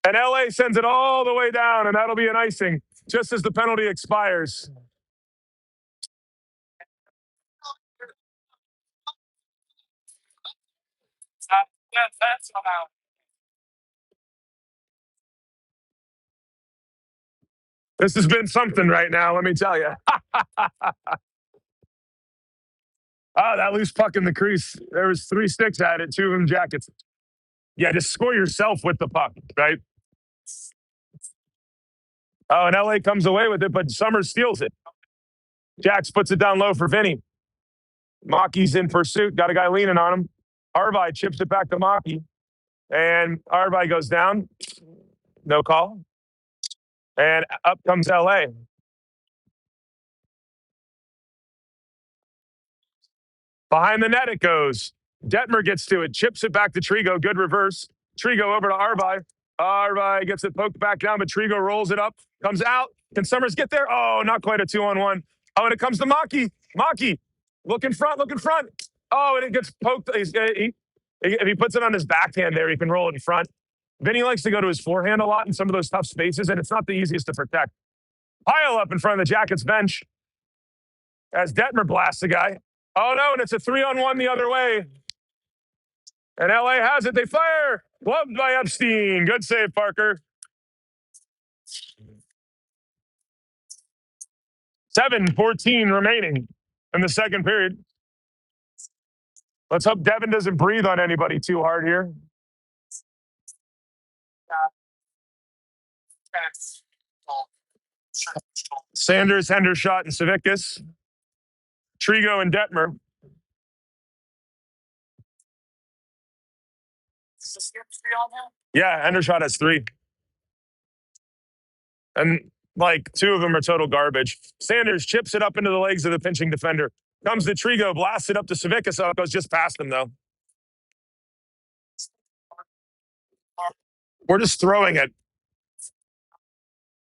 And LA sends it all the way down, and that'll be an icing just as the penalty expires. That's somehow. This has been something right now, let me tell you. Oh, that loose puck in the crease. There was 3 sticks at it, 2 of them Jackets. Yeah, just score yourself with the puck, right? Oh, and LA comes away with it, but Summers steals it. Jax puts it down low for Vinny. Maki's in pursuit. Got a guy leaning on him. Arvi chips it back to Maki. And Arvi goes down. No call. And up comes LA. Behind the net it goes. Detmer gets to it. Chips it back to Trigo. Good reverse. Trigo over to Arvi. Arvi gets it poked back down, but Trigo rolls it up. Comes out. Can Summers get there? Oh, not quite a 2-on-1. Oh, and it comes to Maki. Maki. Look in front. Look in front. Oh, and it gets poked. If he puts it on his backhand there, he can roll it in front. Vinny likes to go to his forehand a lot in some of those tough spaces, and it's not the easiest to protect. Pile up in front of the Jackets bench as Detmer blasts the guy. Oh, no, and it's a 3-on-1 the other way. And LA has it. They fire. Gloved by Epstein. Good save, Parker. 7:14 remaining in the second period. Let's hope Devin doesn't breathe on anybody too hard here. Sanders, Hendershot, and Savickas. Trigo and Detmer. Yeah, Hendershot has 3. And like 2 of them are total garbage. Sanders chips it up into the legs of the pinching defender. Comes to Trigo, blasts it up to Savickas. Oh, it goes just past him, though. We're just throwing it.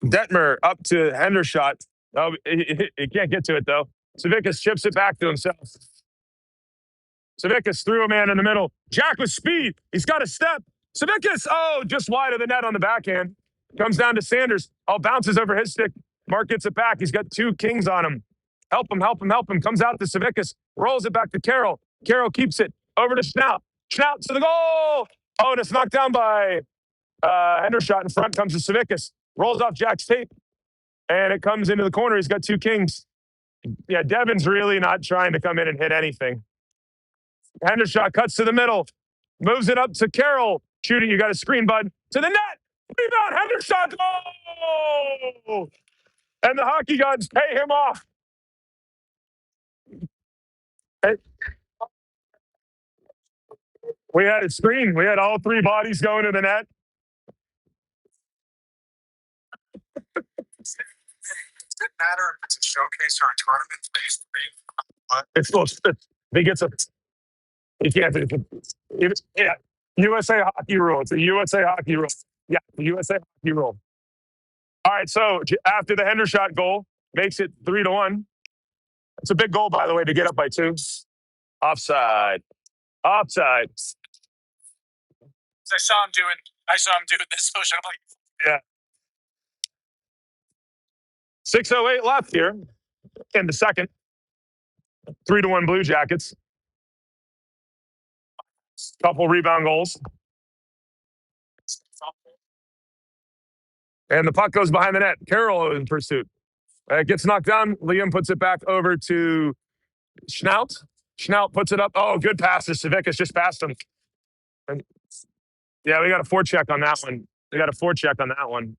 Detmer up to Hendershot. Oh, he can't get to it, though. Savickas chips it back to himself. Savickas threw a man in the middle. Jack with speed. He's got a step. Savickas, oh, just wide of the net on the backhand. Comes down to Sanders. Oh, bounces over his stick. Mark gets it back. He's got two kings on him. Help him, help him, help him. Comes out to Savickas. Rolls it back to Carroll. Carroll keeps it over to Schnaut. Schnaut to the goal. Oh, and it's knocked down by Hendershot. In front comes to Savickas. Rolls off Jack's tape. And it comes into the corner. He's got two kings. Yeah, Devin's really not trying to come in and hit anything. Hendershot cuts to the middle, moves it up to Carroll. Shooting, you got a screen, bud. To the net. Rebound, Hendershot. Oh! And the hockey gods pay him off. And we had a screen. We had all three bodies going to the net. Does it matter if it's a showcase or a tournament? It's supposed to. He gets a. He can't. Yeah. USA hockey rule. It's a USA hockey rule. Yeah, the USA hockey rule. All right, so after the Hendershot goal, makes it 3-1. It's a big goal, by the way, to get up by 2. Offside. Offside. I saw him doing this motion. I'm like, yeah. 6:08 left here in the second. 3-1 Blue Jackets. Couple rebound goals. And the puck goes behind the net. Carroll in pursuit. It gets knocked down. Liam puts it back over to Schnaut. Schnaut puts it up. Oh, good pass to Savickas. Just passed him. And yeah, we got a forecheck on that one.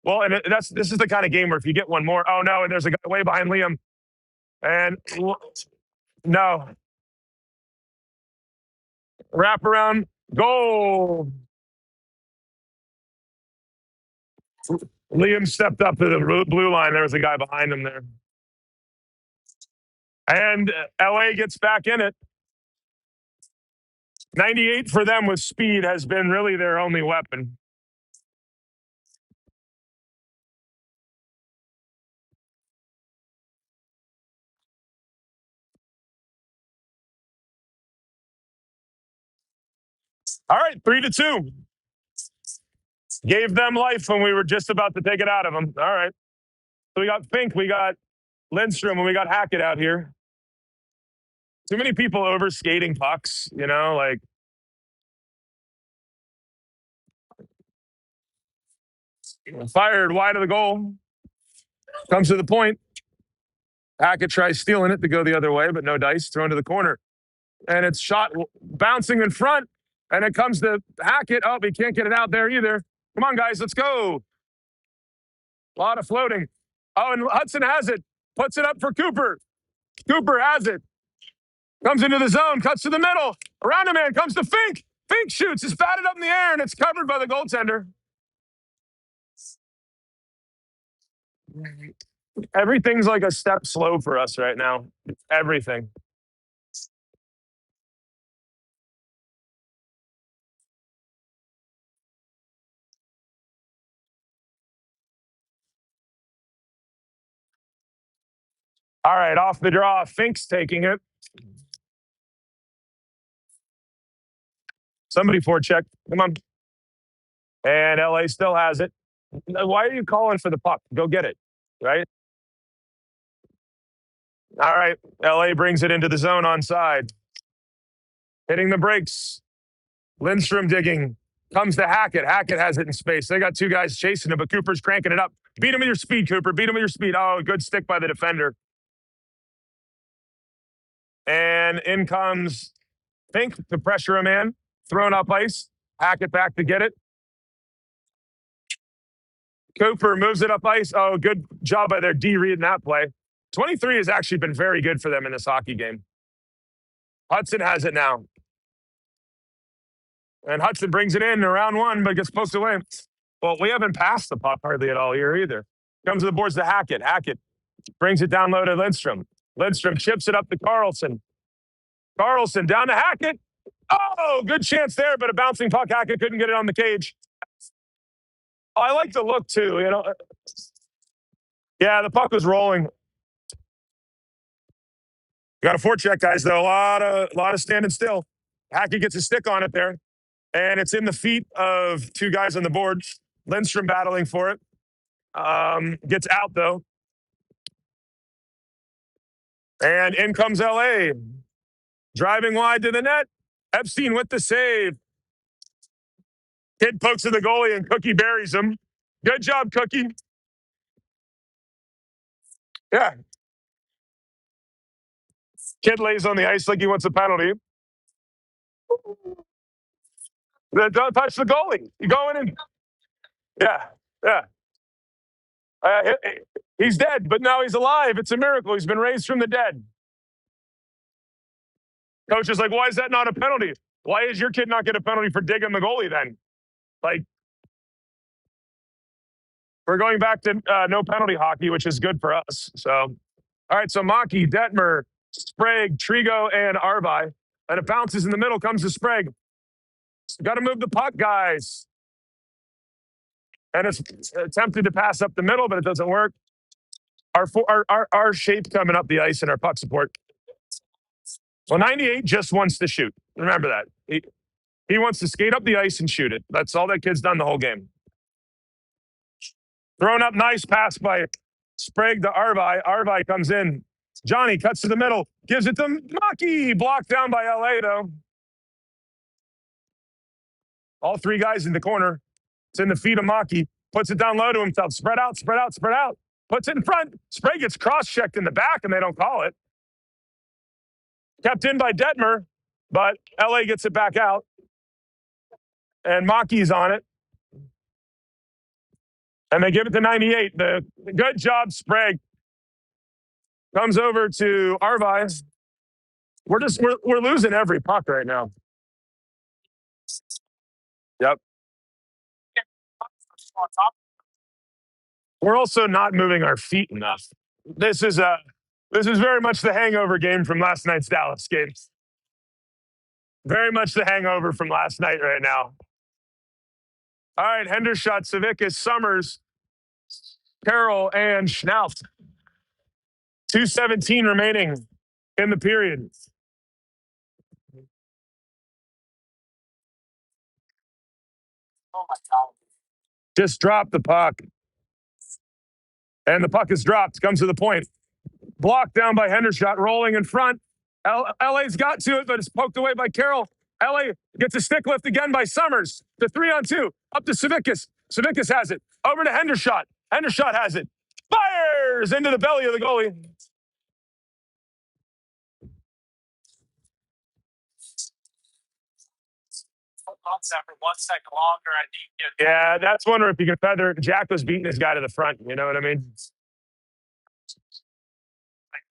Well, and this is the kind of game where if you get one more, oh no, and there's a guy way behind Liam. And no. Wrap around. Goal. Liam stepped up to the blue line. There was a guy behind him there. And LA gets back in it. 98 for them with speed has been really their only weapon. All right, 3-2. Gave them life when we were just about to take it out of them. All right. So we got Fink, we got Lindstrom, and we got Hackett out here. Too many people overskating pucks, like. Fired wide of the goal. Comes to the point. Hackett tries stealing it to go the other way, but no dice. Thrown to the corner. And it's shot bouncing in front. And it comes to Hackett. Oh, he can't get it out there either. Come on, guys, let's go. A lot of floating. Oh, and Hudson has it. Puts it up for Cooper. Cooper has it. Comes into the zone, cuts to the middle. Around a man, comes to Fink. Fink shoots. It's batted up in the air, and it's covered by the goaltender. Everything's like a step slow for us right now. Everything. All right, off the draw. Fink's taking it. Somebody forecheck. Come on. And LA still has it. Why are you calling for the puck? Go get it, right? All right. LA brings it into the zone onside. Hitting the brakes. Lindstrom digging. Comes to Hackett. Hackett has it in space. They got two guys chasing him, but Cooper's cranking it up. Beat him with your speed, Cooper. Beat him with your speed. Oh, good stick by the defender. And in comes Fink to pressure a man. Thrown up ice. Hackett back to get it. Cooper moves it up ice. Oh, good job by their D reading that play. 23 has actually been very good for them in this hockey game. Hudson has it now. And Hudson brings it in round one, but gets poked away. Well, we haven't passed the puck hardly at all here either. Comes to the boards to Hackett. Hackett brings it down low to Lindstrom. Lindstrom chips it up to Carlson. Carlson down to Hackett. Oh, good chance there, but a bouncing puck. Hackett couldn't get it on the cage. I like the look too. Yeah, the puck was rolling. Got a forecheck, guys. Though a lot of standing still. Hackey gets a stick on it there, and it's in the feet of two guys on the board. Lindstrom battling for it. Gets out though, and in comes LA, driving wide to the net. Epstein with the save. Kid pokes at the goalie, and Cookie buries him. Good job, Cookie. Yeah, kid lays on the ice like he wants a penalty. Don't touch the goalie. You going in? Yeah, yeah. Uh, he's dead, but now he's alive. It's a miracle. He's been raised from the dead. Coach is like, why is that not a penalty? Why is your kid not get a penalty for digging the goalie then? Like, we're going back to no penalty hockey, which is good for us. So, all right. So Maki, Detmer, Sprague, Trigo, and Arvi. And it bounces in the middle, comes to Sprague. Got to move the puck, guys. And it's attempted to pass up the middle, but it doesn't work. Our shape coming up the ice and our puck support. Well, 98 just wants to shoot. Remember that. He wants to skate up the ice and shoot it. That's all that kid's done the whole game. Thrown up, nice pass by Sprague to Arvi. Arvi comes in. Johnny cuts to the middle, gives it to Maki. Blocked down by LA, though. All three guys in the corner. It's in the feet of Maki. Puts it down low to himself. Spread out, spread out, spread out. Puts it in front. Sprague gets cross-checked in the back, and they don't call it. Kept in by Detmer, but LA gets it back out. And Maki's on it. And they give it to 98. The good job, Sprague. Comes over to Arvi. We're losing every puck right now. Yep. We're also not moving our feet enough. This is very much the hangover game from last night's Dallas game. Very much the hangover from last night right now. All right, Hendershot, Savickas, Summers, Carroll, and Schnauf. 2:17 remaining in the period. Just drop the puck. And the puck is dropped. Comes to the point. Blocked down by Hendershot, rolling in front. LA's got to it, but it's poked away by Carroll. LA gets a stick lift again by Summers. The 3-on-2. Up to Savickas. Savickas has it. Over to Hendershot. Hendershot has it. Fires into the belly of the goalie. Yeah, that's wondering if you can feather. Jack was beating his guy to the front. You know what I mean?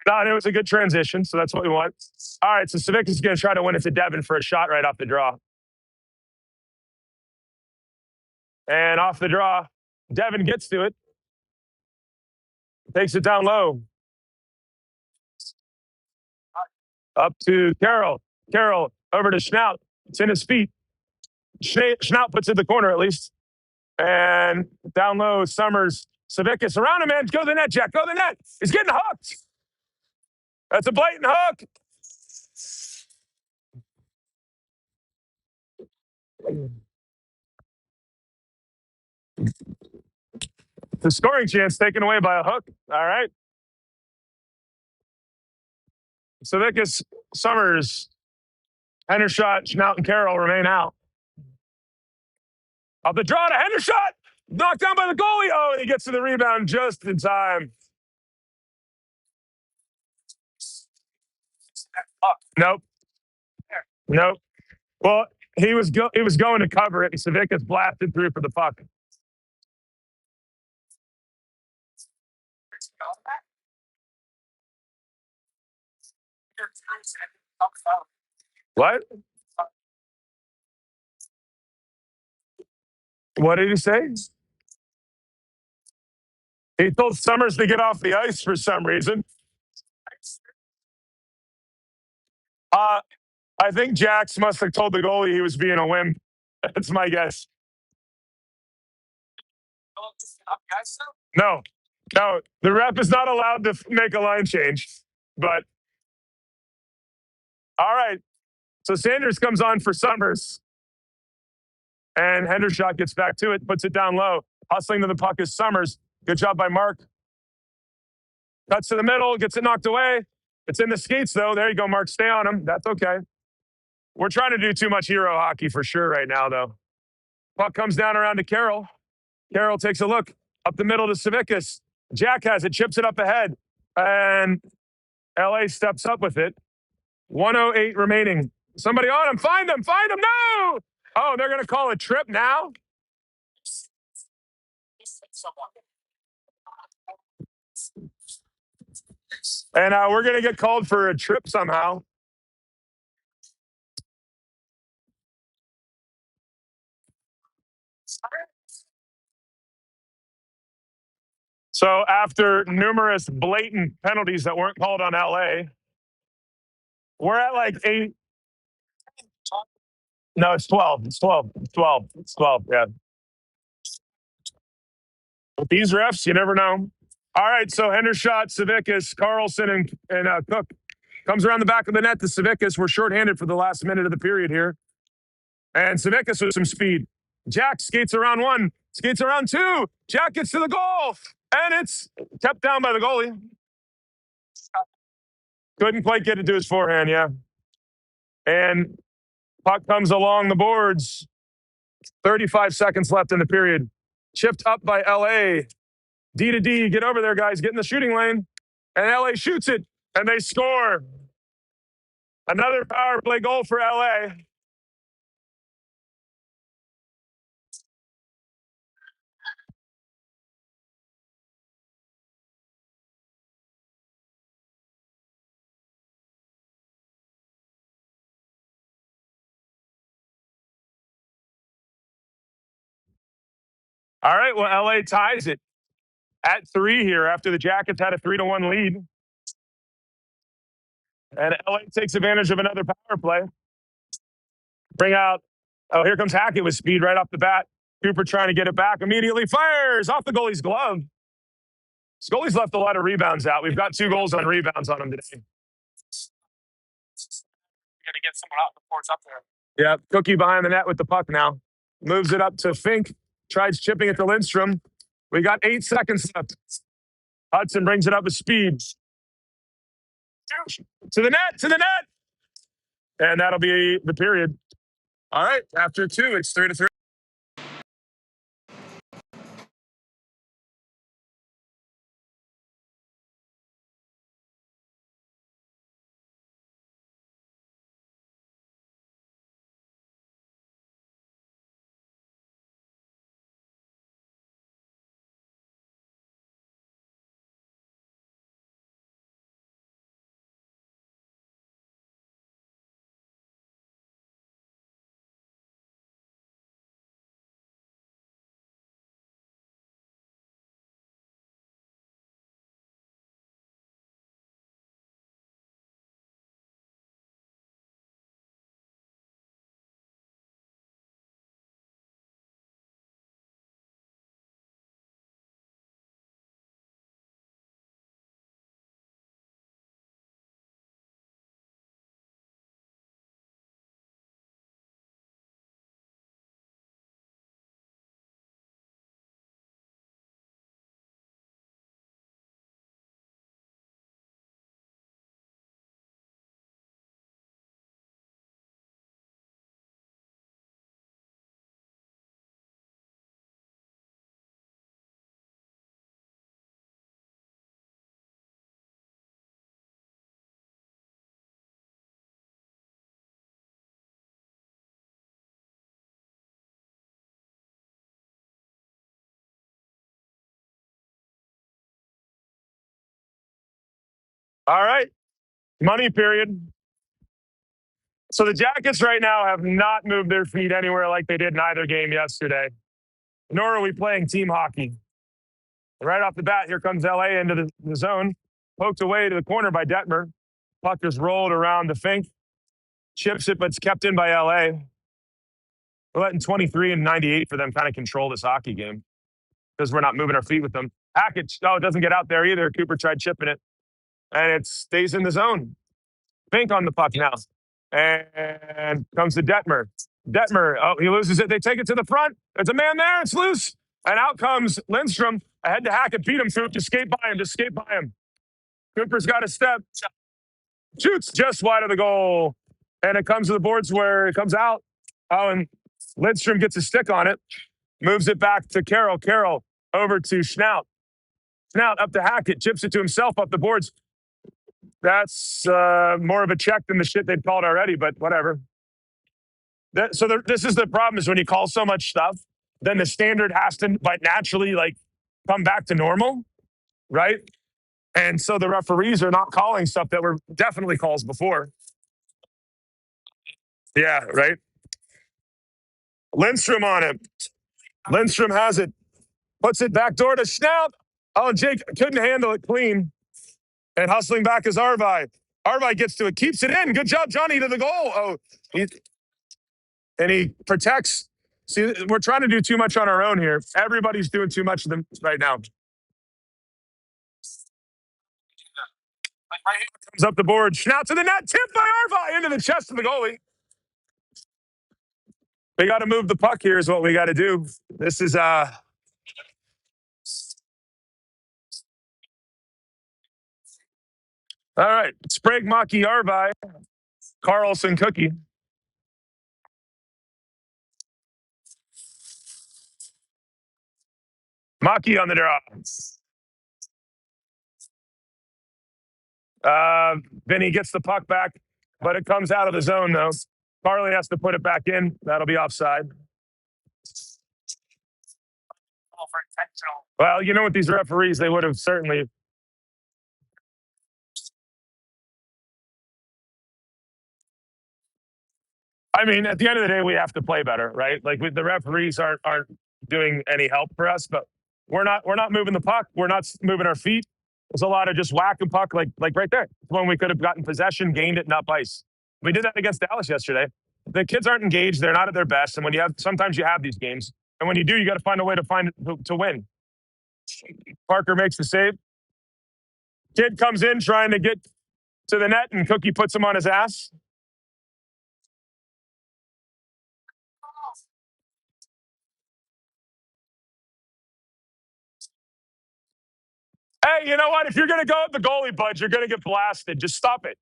No, it was a good transition, so that's what we want. All right, so Savickas is going to try to win it to Devin for a shot right off the draw. And off the draw, Devin gets to it. Takes it down low. Up to Carroll. Carroll over to Schnaut. It's in his feet. Schnaut puts it in the corner at least. And down low, Summers. Savickas around him, man. Go to the net, Jack. Go to the net. He's getting hooked. That's a blatant hook. The scoring chance taken away by a hook. All right. Savickas, Summers, Hendershot, Schnaut, and Carroll remain out. Up the draw to Hendershot. Knocked down by the goalie. Oh, and he gets to the rebound just in time. Nope. Nope. Well, he was going to cover it, and Savickas blasted through for the puck. What? What did he say? He told Summers to get off the ice for some reason. I think Jax must have told the goalie he was being a wimp. That's my guess. No, no, the ref is not allowed to make a line change. But all right, so Sanders comes on for Summers, and Hendershot gets back to it, puts it down low. Hustling to the puck is Summers. Good job by Mark. Cuts to the middle, gets it knocked away. It's in the skates, though. There you go, Mark. Stay on him. That's okay. We're trying to do too much hero hockey for sure right now, though. Puck comes down around to Carroll. Carroll takes a look up the middle to Savickas. Jack has it, chips it up ahead, and LA steps up with it. 1:08 remaining. Somebody on him. Find him. Find him. No! Oh, they're going to call a trip now? And we're going to get called for a trip somehow. So after numerous blatant penalties that weren't called on LA, we're at like 8. No, it's 12. It's 12. It's 12. It's 12. Yeah. With these refs, you never know. All right. So Hendershot, Savickas, Carlson, and Cook comes around the back of the net to Savickas. We're shorthanded for the last minute of the period here. And Savickas with some speed. Jack skates around 1, skates around 2. Jack gets to the goal, and it's kept down by the goalie. Couldn't quite get it to his forehand, yeah. And puck comes along the boards. 35 seconds left in the period. Chipped up by LA. D to D, get over there, guys. Get in the shooting lane. And LA shoots it, and they score. Another power play goal for LA. All right, well, LA ties it at 3 here after the Jackets had a 3-1 lead. And LA takes advantage of another power play. Bring out, oh, here comes Hackett with speed right off the bat. Cooper trying to get it back, immediately fires off the goalie's glove. This goalie's left a lot of rebounds out. We've got 2 goals on rebounds on him today. Got to get someone out before it's up there. Yeah, Cookie behind the net with the puck now. Moves it up to Fink. Tries chipping it to Lindstrom. We got 8 seconds left. Hudson brings it up with speed. To the net, to the net. And that'll be the period. All right, after 2, it's 3-3. All right, money period. So the Jackets right now have not moved their feet anywhere like they did in either game yesterday, nor are we playing team hockey. Right off the bat, here comes LA into the zone. Poked away to the corner by Detmer. Puck is rolled around to Fink. Chips it, but it's kept in by LA. We're letting 23 and 98 for them kind of control this hockey game. because we're not moving our feet with them. Hackett, it doesn't get out there either. Cooper tried chipping it, and it stays in the zone. Fink on the puck now. And comes to Detmer. Detmer, he loses it. They take it to the front. There's a man there. It's loose. And out comes Lindstrom. Ahead to Hackett. Beat him, Coop. Just skate by him. Just skate by him. Cooper's got a step. Shoots just wide of the goal. And it comes to the boards where it comes out. Oh, and Lindstrom gets a stick on it. Moves it back to Carroll. Carroll over to Schnaut. Schnaut up to Hackett. Chips it to himself up the boards. That's more of a check than the shit they've called already, but whatever. This is the problem: is when you call so much stuff, then the standard has to, but naturally, like come back to normal, right? And so the referees are not calling stuff that were definitely calls before. Yeah, right. Lindstrom on him. Lindstrom has it. Puts it back door to Schnaut. Oh, Jake couldn't handle it clean. And hustling back is Arvi. Arvi gets to it, keeps it in. Good job, Johnny, to the goal. Oh, and he protects. See, we're trying to do too much on our own here. Everybody's doing too much of them right now. Comes up the board. Schnaut to the net. Tipped by Arvi into the chest of the goalie. We got to move the puck here is what we got to do. This is all right. Sprague, Maki, Arvi, Carlson, Cookie. Maki on the draw. Vinny gets the puck back, but it comes out of the zone, though. Carly has to put it back in. That'll be offside. Well, you know what, these referees, they would have certainly. I mean, at the end of the day, we have to play better, right? Like the referees aren't doing any help for us, but we're not moving the puck. We're not moving our feet. There's a lot of just whacking puck, like right there. When we could have gotten possession, gained it, not ice. We did that against Dallas yesterday. The kids aren't engaged. They're not at their best. And when sometimes you have these games, and when you do, you got to find a way to win. Parker makes the save. Kid comes in trying to get to the net, and Cookie puts him on his ass. Hey, you know what? If you're going to go at the goalie, bud, you're going to get blasted. Just stop it.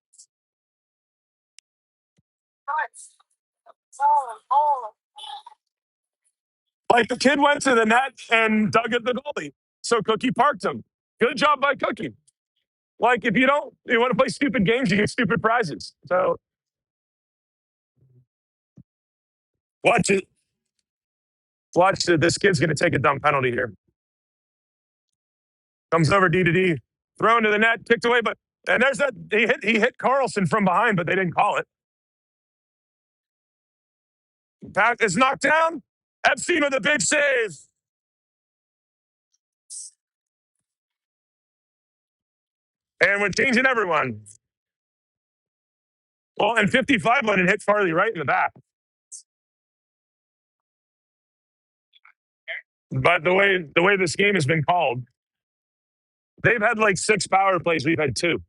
Like the kid went to the net and dug at the goalie. So Cookie parked him. Good job by Cookie. Like if you want to play stupid games, you get stupid prizes. So watch it. Watch it. This kid's going to take a dumb penalty here. Comes over D to D. Thrown to the net, kicked away, and there's that he hit Carlson from behind, but they didn't call it. Pat is knocked down. Epstein with a big save. And we're changing everyone. Well, and 55 let it hit Farley right in the back. But the way this game has been called, they've had like 6 power plays. We've had 2.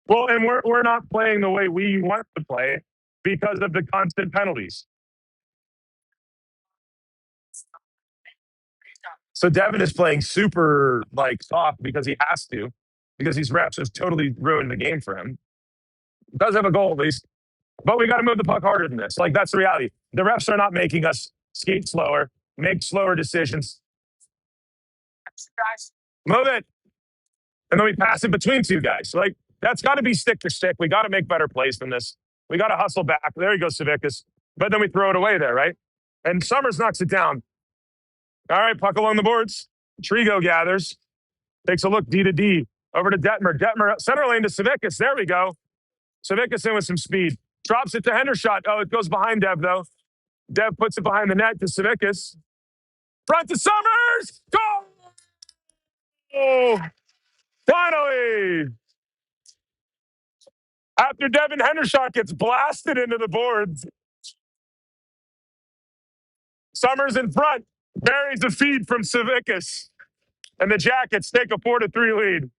Well, and we're not playing the way we want to play because of the constant penalties. So Devin is playing super soft because he has to, because these refs has totally ruined the game for him. Does have a goal at least, but we got to move the puck harder than this. Like that's the reality. The refs are not making us skate slower, make slower decisions. Move it, and then we pass it between 2 guys. Like that's got to be stick to stick. We got to make better plays than this. We got to hustle back. There he goes, Savickas. But then we throw it away there, right? And Summers knocks it down. All right, puck along the boards. Trigo gathers. Takes a look, D to D. Over to Detmer. Detmer, center lane to Savickas. There we go. Savickas in with some speed. Drops it to Hendershot. Oh, it goes behind Dev, though. Dev puts it behind the net to Savickas. Front to Summers! Goal! Oh, finally! After Devin Hendershot gets blasted into the boards, Summers in front, buries a feed from Savickas, and the Jackets take a 4-3 lead.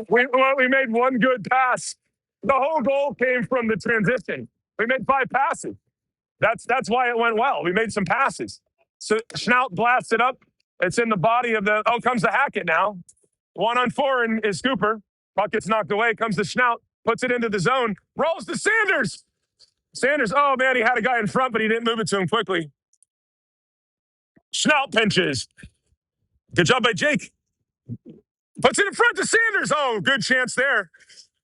We made one good pass. The whole goal came from the transition. We made 5 passes. That's why it went well. We made some passes. So Schnaut blasts it up. It's in the body of the. Oh, comes the Hackett now. 1-on-4 and is Cooper. Puck gets knocked away. Comes to Schnaut. Puts it into the zone. Rolls to Sanders. Sanders. Oh man, he had a guy in front, but he didn't move it to him quickly. Schnaut pinches. Good job by Jake. Puts it in front to Sanders. Oh, good chance there.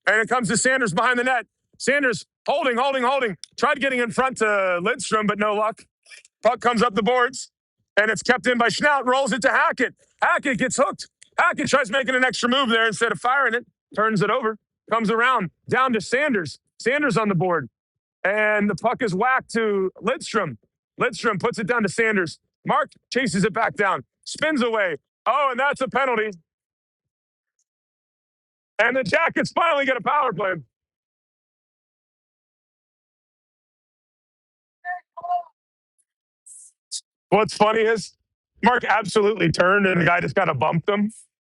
And it comes to Sanders behind the net. Sanders holding. Tried getting in front to Lidstrom, but no luck. Puck comes up the boards, and it's kept in by Schnaut. Rolls it to Hackett. Hackett gets hooked. Hackett tries making an extra move there instead of firing it. Turns it over. Comes around. Down to Sanders. Sanders on the board. And the puck is whacked to Lidstrom. Lidstrom puts it down to Sanders. Mark chases it back down. Spins away. Oh, and that's a penalty. And the Jackets finally get a power play. What's funny is Mark absolutely turned and the guy just kind of bumped him.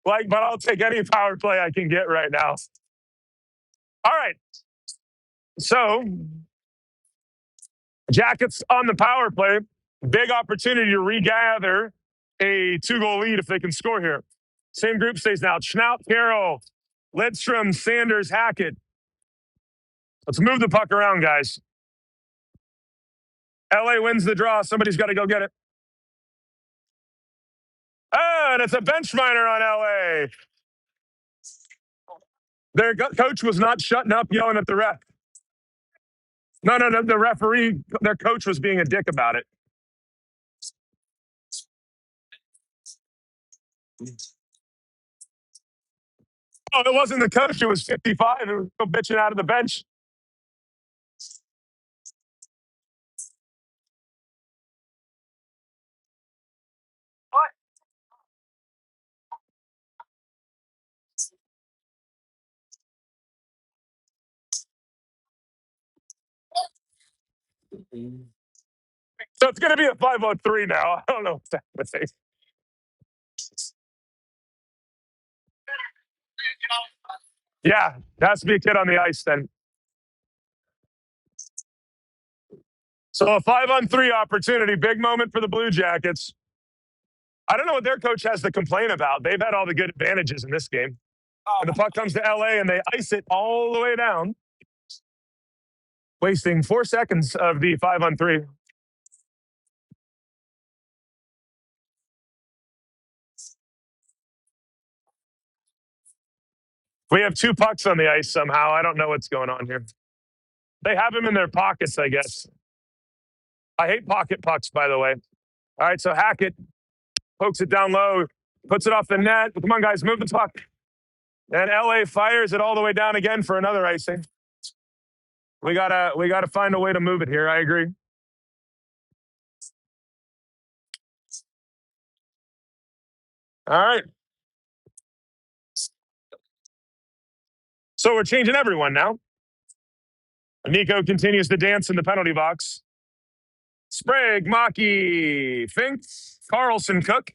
Like, but I'll take any power play I can get right now. All right. So, Jackets on the power play. Big opportunity to regather a 2-goal lead if they can score here. Same group stays now. Schnaut, Carroll, Lidstrom, Sanders, Hackett. Let's move the puck around, guys. LA wins the draw. Somebody's got to go get it. Oh, and it's a bench minor on LA. Their coach was not shutting up yelling at the ref. No, the referee, their coach was being a dick about it. Oh, it wasn't the coach. It was 55. It was still bitching out of the bench. What? So it's going to be a 5-on-3 now. I don't know what that say. Yeah, there has to be a kid on the ice then. So a 5-on-3 opportunity. Big moment for the Blue Jackets. I don't know what their coach has to complain about. They've had all the good advantages in this game. And the puck comes to LA and they ice it all the way down, wasting 4 seconds of the 5-on-3. We have 2 pucks on the ice somehow. I don't know what's going on here. They have them in their pockets, I guess. I hate pocket pucks, by the way. All right, so Hackett pokes it down low, puts it off the net. Come on, guys, move the puck. And LA fires it all the way down again for another icing. We gotta find a way to move it here. I agree. All right. So we're changing everyone now. Nico continues to dance in the penalty box. Sprague, Maki, Fink, Carlson, Cook.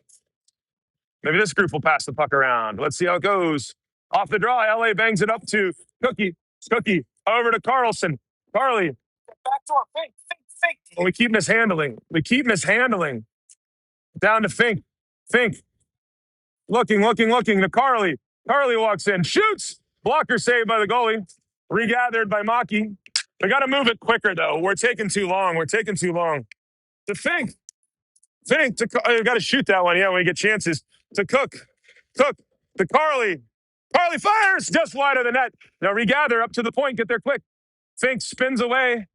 Maybe this group will pass the puck around. Let's see how it goes. Off the draw, LA bangs it up to Cookie. Cookie over to Carlson. Carly. Back door, Fink. Well, we keep mishandling. Down to Fink. Fink. Looking to Carly. Carly walks in, shoots. Blocker saved by the goalie. Regathered by Maki. We got to move it quicker, though. We're taking too long. To Fink. We got to shoot that one. Yeah, when we get chances. To Cook. To Carly. Carly fires just wide of the net. Now regather up to the point. Get there quick. Fink spins away.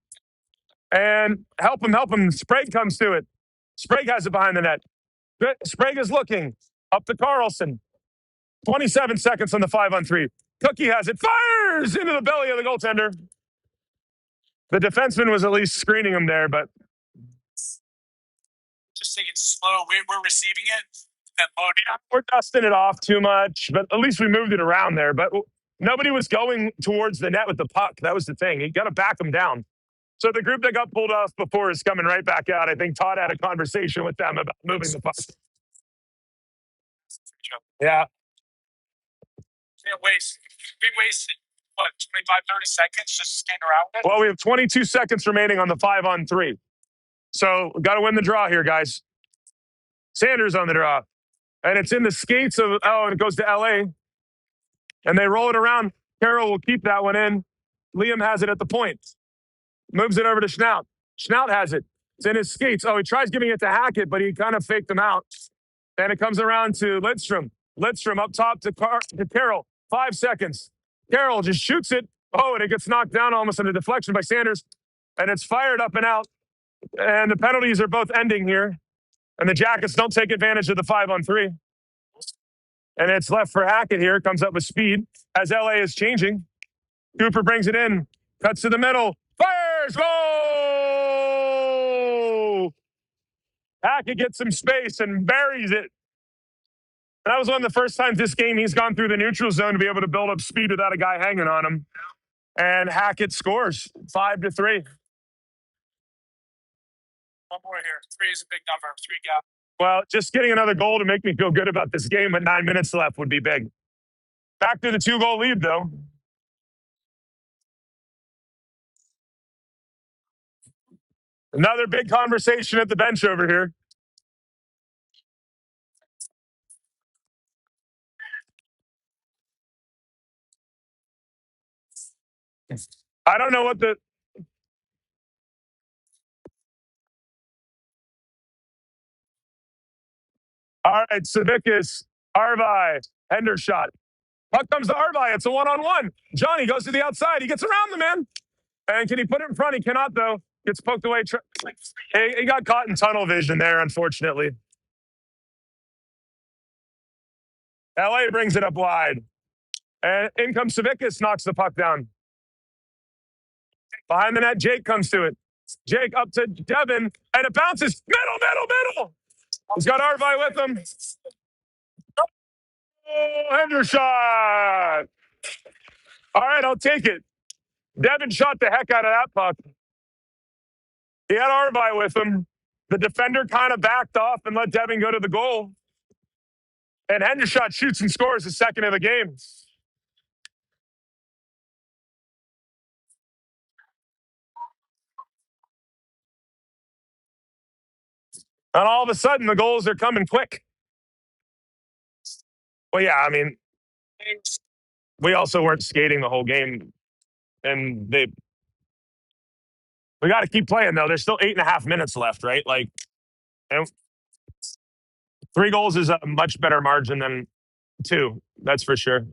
And help him. Sprague comes to it. Sprague has it behind the net. Sprague is looking. Up to Carlson. 27 seconds on the 5-on-3. Cookie has it. Fires into the belly of the goaltender. The defenseman was at least screening him there, but just take it slow. We're receiving it. And load it. We're dusting it off too much, but at least we moved it around there. But nobody was going towards the net with the puck. That was the thing. You got to back them down. So the group that got pulled off before is coming right back out. I think Todd had a conversation with them about moving the puck. Yeah. Can't waste. We wasted, what, 25, 30 seconds just skating around it? Well, we have 22 seconds remaining on the 5-on-3. So got to win the draw here, guys. Sanders on the draw. And it's in the skates of, and it goes to LA. And they roll it around. Carroll will keep that one in. Liam has it at the point. Moves it over to Schnaut. Schnaut has it. It's in his skates. Oh, he tries giving it to Hackett, but he kind of faked him out. And it comes around to Lidstrom. Lidstrom up top to Carroll. 5 seconds. Carroll just shoots it. Oh, and it gets knocked down almost in a deflection by Sanders. And it's fired up and out. And the penalties are both ending here. And the Jackets don't take advantage of the 5-on-3. And it's left for Hackett here. Comes up with speed as LA is changing. Cooper brings it in. Cuts to the middle. Fires! Goal! Hackett gets some space and buries it. That was one of the first times this game he's gone through the neutral zone to be able to build up speed without a guy hanging on him. And Hackett scores 5-3. One more here. 3 is a big number. 3 gap. Well, just getting another goal to make me feel good about this game with 9 minutes left would be big. Back to the 2-goal lead, though. Another big conversation at the bench over here. I don't know what the... All right, Savickas, Arvi, Hendershot. Puck comes to Arvi. It's a 1-on-1. Johnny goes to the outside. He gets around the man. And can he put it in front? He cannot, though. Gets poked away. He got caught in tunnel vision there, unfortunately. LA brings it up wide. And in comes Savickas, knocks the puck down. Behind the net, Jake comes to it. Jake up to Devin, and it bounces. Middle. He's got Arvi with him. Oh, Hendershot. All right, I'll take it. Devin shot the heck out of that puck. He had Arvi with him. The defender kind of backed off and let Devin go to the goal. And Hendershot shoots and scores the second of the game. And all of a sudden, the goals are coming quick. Well, yeah, I mean, we also weren't skating the whole game. And we got to keep playing, though. There's still 8.5 minutes left, right? Like, and 3 goals is a much better margin than 2. That's for sure.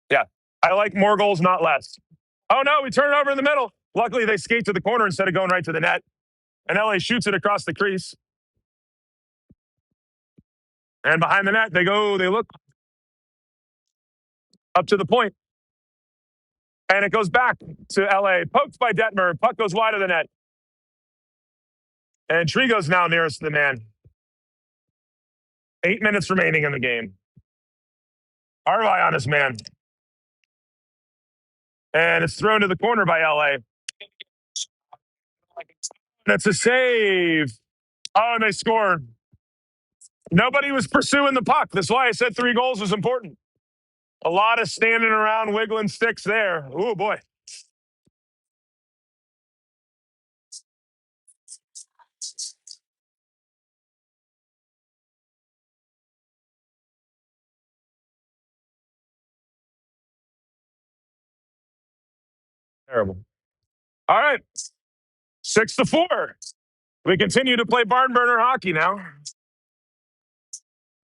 Yeah. I like more goals, not less. Oh, no, we turn it over in the middle. Luckily, they skate to the corner instead of going right to the net. And LA shoots it across the crease. And behind the net, they look up to the point. And it goes back to LA. Poked by Detmer. Puck goes wide of the net. And Trigo's now nearest to the man. 8 minutes remaining in the game. Arvi on his man. And it's thrown to the corner by LA. That's a save. Oh, and they score. Nobody was pursuing the puck. That's why I said 3 goals was important. A lot of standing around, wiggling sticks there. Oh, boy. Terrible. All right. 6-4. We continue to play barn burner hockey now.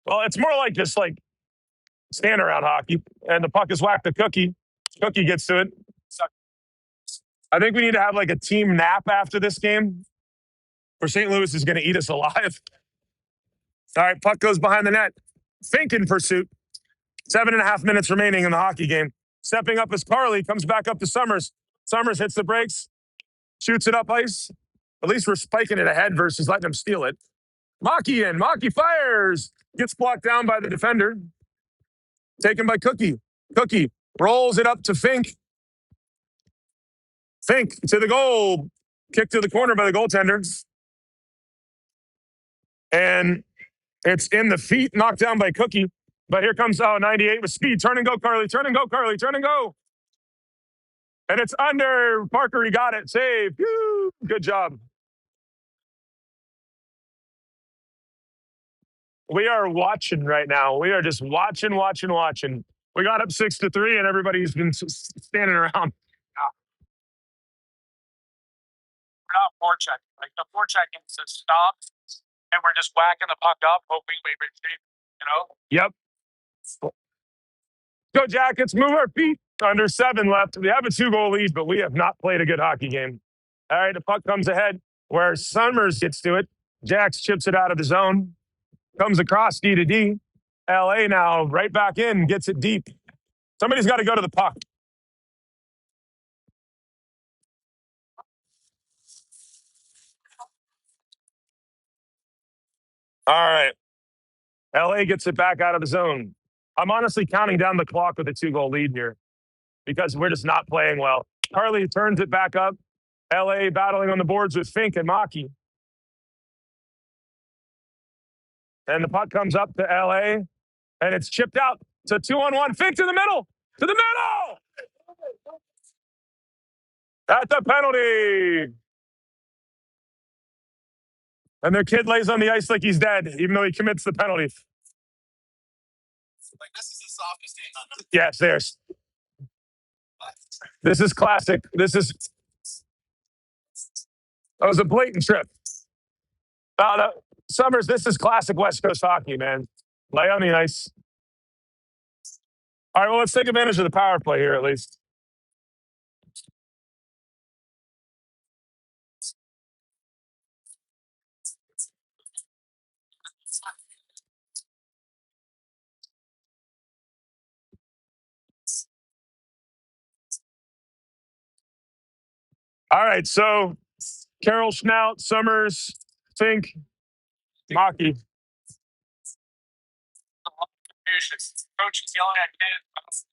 Well, it's more like just like stand around hockey. And the puck is whacked to Cookie. Cookie gets to it. I think we need to have like a team nap after this game, or St. Louis is going to eat us alive. All right, puck goes behind the net. Fink in pursuit. 7.5 minutes remaining in the hockey game. Stepping up is Carly. Comes back up to Summers. Summers hits the brakes. Shoots it up ice. At least we're spiking it ahead versus letting them steal it. Maki in. Maki fires. Gets blocked down by the defender. Taken by Cookie. Cookie rolls it up to Fink. Fink to the goal. Kick to the corner by the goaltender. And it's in the feet, knocked down by Cookie. But here comes 98 with speed. Turn and go, Carly. Turn and go, Carly. Turn and go. And it's under. Parker, he got it. Save. Woo. Good job. We are watching right now. We are just watching. We got up 6-3, and everybody's been standing around. We're not forechecking. Like the forechecking is stop, and we're just whacking the puck up, hoping we retrieve. Yep. Go Jackets. Move our feet. Under 7 left. We have a 2-goal lead, but we have not played a good hockey game. All right, the puck comes ahead where Summers gets to it. Jax chips it out of the zone. Comes across D to D. LA now right back in, gets it deep. Somebody's got to go to the puck. All right. LA gets it back out of the zone. I'm honestly counting down the clock with a 2-goal lead here because we're just not playing well. Carly turns it back up. LA battling on the boards with Fink and Maki. And the puck comes up to LA, and it's chipped out to 2-on-1. Fink to the middle. To the middle! That's a penalty. And their kid lays on the ice like he's dead, even though he commits the penalty. Like, this is the softest thing. Yes, there's. This is classic. That was a blatant trip. Summers, this is classic West Coast hockey, man. Lay on the ice. All right, well, let's take advantage of the power play here at least. All right, so Carroll, Schnaut, Summers, Fink, Maki. Coach is yelling at kids.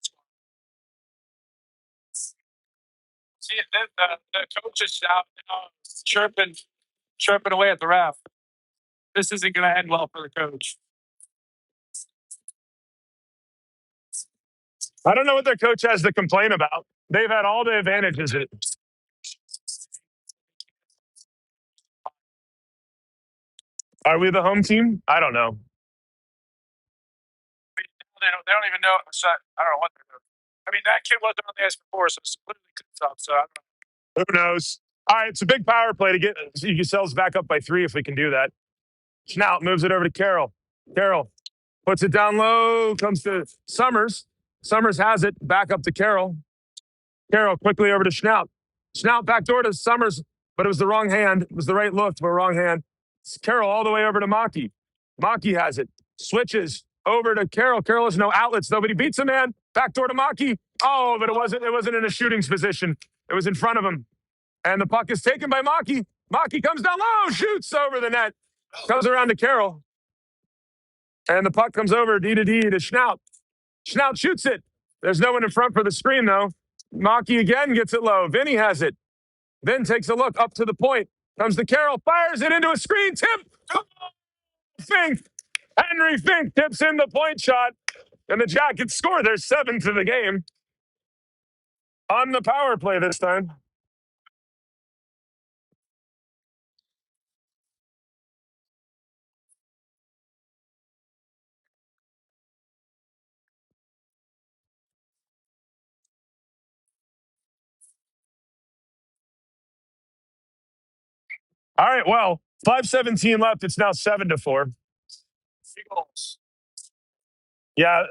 See, the coach is out chirping away at the ref. This isn't going to end well for the coach. I don't know what their coach has to complain about. They've had all the advantages. Are we the home team? I don't know. They don't even know. So I don't know what they're doing. I mean, that kid wasn't on the ice before, so it's literally good stuff. So I don't know. Who knows? All right, it's a big power play to get yourselves back up by 3 if we can do that. Schnaut moves it over to Carroll. Carroll puts it down low, comes to Summers. Summers has it, back up to Carroll. Carroll quickly over to Schnaut. Schnaut backdoor to Summers, but it was the wrong hand. It was the right look, but wrong hand. It's Carroll all the way over to Maki. Maki has it. Switches over to Carroll. Carroll has no outlets. Nobody beats him, man. Backdoor to Maki. Oh, but it wasn't in a shooting position. It was in front of him. And the puck is taken by Maki. Maki comes down low, shoots over the net. Comes around to Carroll. And the puck comes over D to D to Schnaut. Schnaut shoots it. There's no one in front for the screen, though. Maki again gets it low. Vinny has it. Then takes a look up to the point. Comes to Carroll. Fires it into a screen. Tip. Fink. Henry Fink tips in the point shot. And the Jackets score their 7th of the game. On the power play this time. All right, well, 5:17 left. It's now 7-4. 3 goals. Yeah.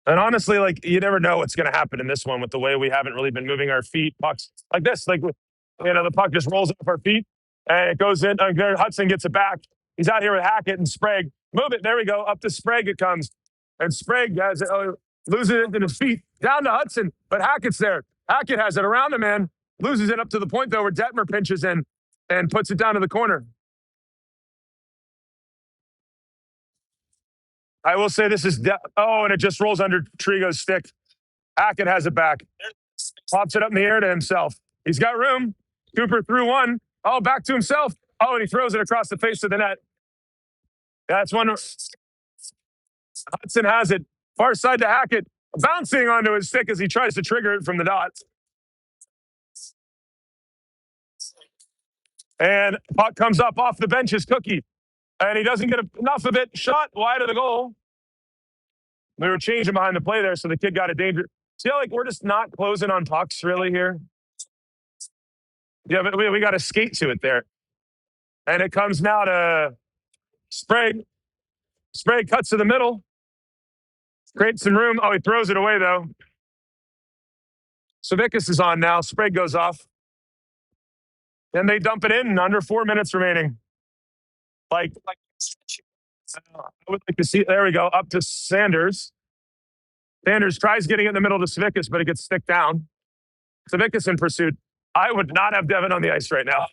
And honestly, like, you never know what's going to happen in this one with the way we haven't really been moving our feet. Pucks like this, like, the puck just rolls off our feet and it goes in. Hudson gets it back. He's out here with Hackett and Sprague. Move it. There we go. Up to Sprague it comes. And Sprague has it, loses it in his feet. Down to Hudson, but Hackett's there. Hackett has it around him, man. Loses it up to the point, though, where Detmer pinches in and puts it down to the corner. I will say this is and it just rolls under Trigo's stick. Hackett has it back. Pops it up in the air to himself. He's got room. Cooper threw one. Oh, back to himself. Oh, and he throws it across the face of the net. That's one. Hudson has it. Far side to Hackett. Bouncing onto his stick as he tries to trigger it from the dots. And puck comes up off the bench is Cookie. And he doesn't get enough of it. Shot wide of the goal. They were changing behind the play there, so the kid got a danger. See how, like, we're just not closing on pucks really here? Yeah, but we got to skate to it there. And it comes now to Sprague. Sprague cuts to the middle. Creates some room. Oh, he throws it away, though. Savickas is on now. Sprague goes off. Then they dump it in. Under 4 minutes remaining. I would like to see. There we go. Up to Sanders. Sanders tries getting it in the middle to Savickas, but it gets stick down. Savickas in pursuit. I would not have Devin on the ice right now.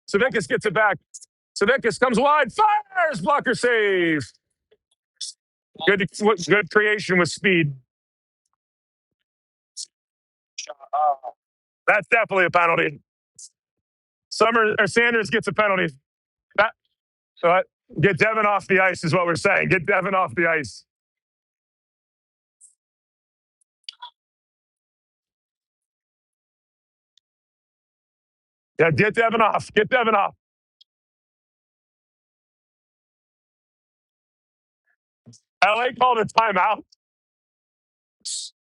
Savickas gets it back. Savickas comes wide. Fires. Blocker save. Good creation with speed. That's definitely a penalty. Sanders gets a penalty. Get Devin off the ice is what we're saying. Get Devin off the ice. Yeah, get Devin off. Get Devin off. LA called a timeout.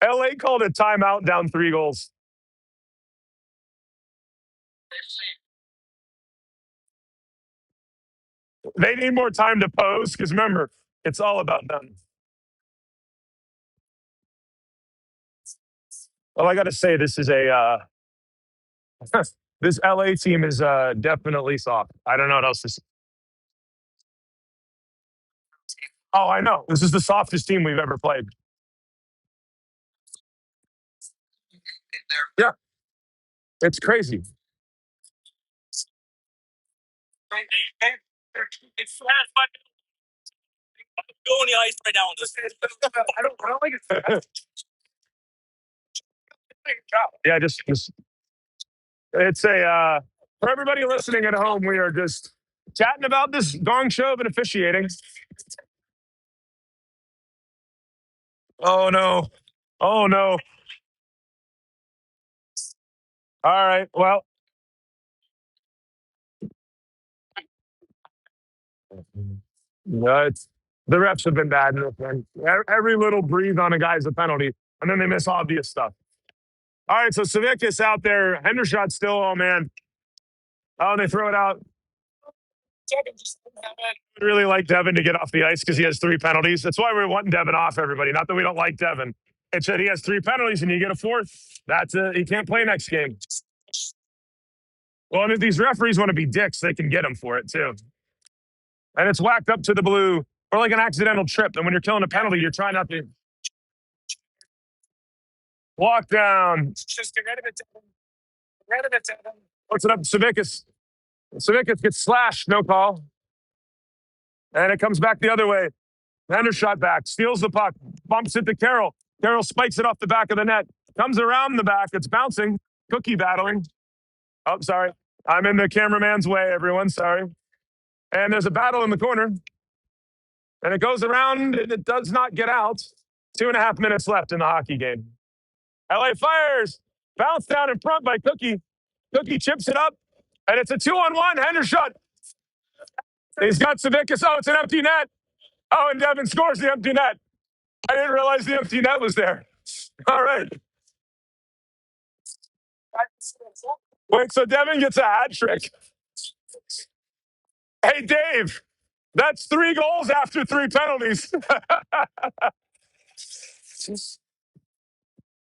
LA called a timeout down 3 goals. They need more time to pose because remember, it's all about them. Well, I got to say, this is a this LA team is definitely soft. I don't know what else to say. Oh, I know. This is the softest team we've ever played. Yeah, it's crazy. It's flat, but go on the ice right now. I don't like it. Yeah, just it's a for everybody listening at home, we are just chatting about this gong show of an officiating. Oh no. Oh no. All right. Well. No, the refs have been bad in this one. Every little breathe on a guy's a penalty, and then they miss obvious stuff. All right, so Savickas out there. Hendershot still, oh man. Oh, they throw it out. I really like Devin to get off the ice because he has 3 penalties. That's why we're wanting Devin off, everybody. Not that we don't like Devin. It's that he has 3 penalties and you get a 4th. That's he can't play next game. Well, and if these referees want to be dicks, they can get him for it too. And it's whacked up to the blue, or like an accidental trip. And when you're killing a penalty, you're trying not to walk down. Just get rid of it. Get rid of it. Puts it up to Savickas. Savickas gets slashed, no call. And it comes back the other way. Hendershot back, steals the puck, bumps it to Carroll. Carroll spikes it off the back of the net. Comes around the back. It's bouncing. Cookie battling. Oh, sorry. I'm in the cameraman's way, everyone. Sorry. And there's a battle in the corner. And it goes around and it does not get out. 2.5 minutes left in the hockey game. LA fires. Bounce down in front by Cookie. Cookie chips it up. And it's a 2-on-1. Hendershot. He's got Savickas. Oh, it's an empty net. Oh, and Devin scores the empty net. I didn't realize the empty net was there. All right. Wait, so Devin gets a hat trick. Hey, Dave, that's 3 goals after 3 penalties.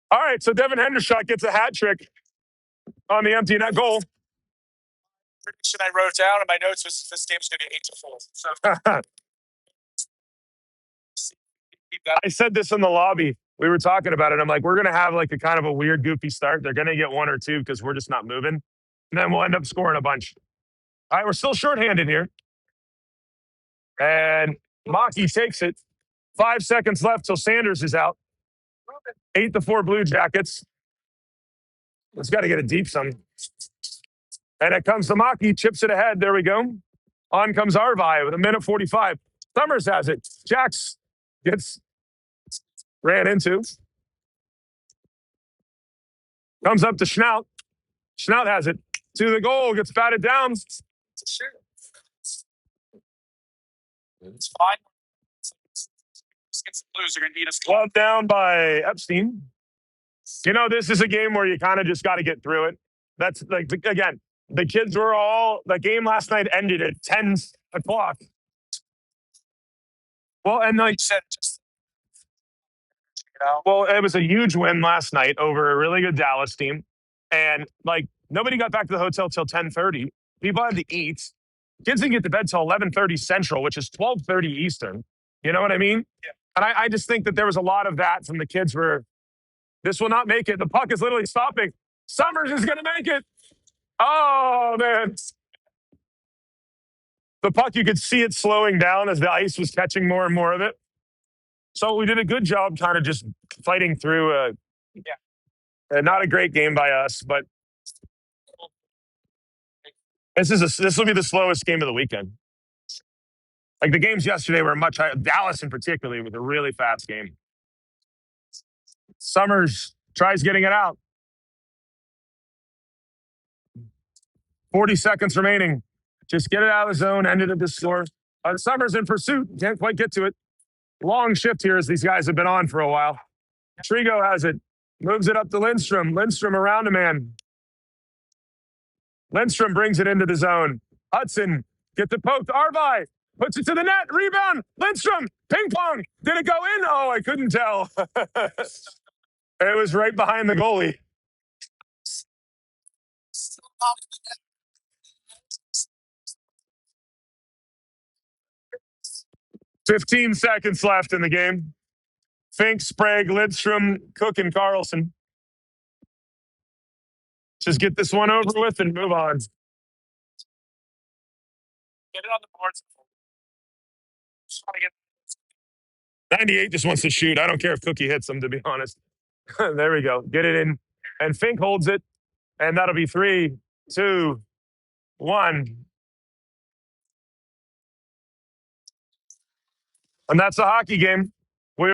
All right, so Devin Hendershot gets a hat trick on the empty net goal. Prediction I wrote down in my notes was this game's going to be 8-4. So I said this in the lobby. We were talking about it. I'm like, we're going to have like a kind of a weird, goofy start. They're going to get 1 or 2 because we're just not moving. And then we'll end up scoring a bunch. All right, we're still shorthanded here. And Maki takes it. 5 seconds left till Sanders is out. 8-4 Blue Jackets. It's got to get a deep some. And it comes to Maki, chips it ahead. There we go. On comes Arvi with 1:45. Summers has it. Jax gets ran into. Comes up to Schnaut. Schnaut has it. To the goal. Gets batted down. It's fine. Against the Blues, they're going to need us. Glove down by Epstein. You know, this is a game where you kind of just got to get through it. That's like, again, the kids were all, the game last night ended at 10 o'clock. Well, and like, Said just, well, it was a huge win last night over a really good Dallas team. And like, nobody got back to the hotel till 10:30. People had to eat. Kids didn't get to bed till 11:30 Central, which is 12:30 Eastern. You know what I mean? Yeah. And I just think that there was a lot of that from the kids where this will not make it. The puck is literally stopping. Summers is going to make it. Oh, man. The puck, you could see it slowing down as the ice was catching more and more of it. So we did a good job kind of just fighting through not a great game by us, but this will be the slowest game of the weekend. Like the games yesterday were much higher. Dallas in particular was a really fast game. Summers tries getting it out. 40 seconds remaining. Just get it out of the zone, end it at the score. Summers in pursuit. Can't quite get to it. Long shift here as these guys have been on for a while. Trigo has it. Moves it up to Lindstrom. Lindstrom around a man. Lindstrom brings it into the zone. Hudson gets it poked. Arvi puts it to the net. Rebound. Lindstrom. Ping pong. Did it go in? Oh, I couldn't tell. It was right behind the goalie. 15 seconds left in the game. Fink, Sprague, Lidstrom, Cook, and Carlson. Just get this one over with and move on. get it on the boards. Just want to get 98 just wants to shoot. I don't care if Cookie hits him, to be honest. There we go. Get it in. And Fink holds it. And that'll be 3, 2, 1. And that's a hockey game.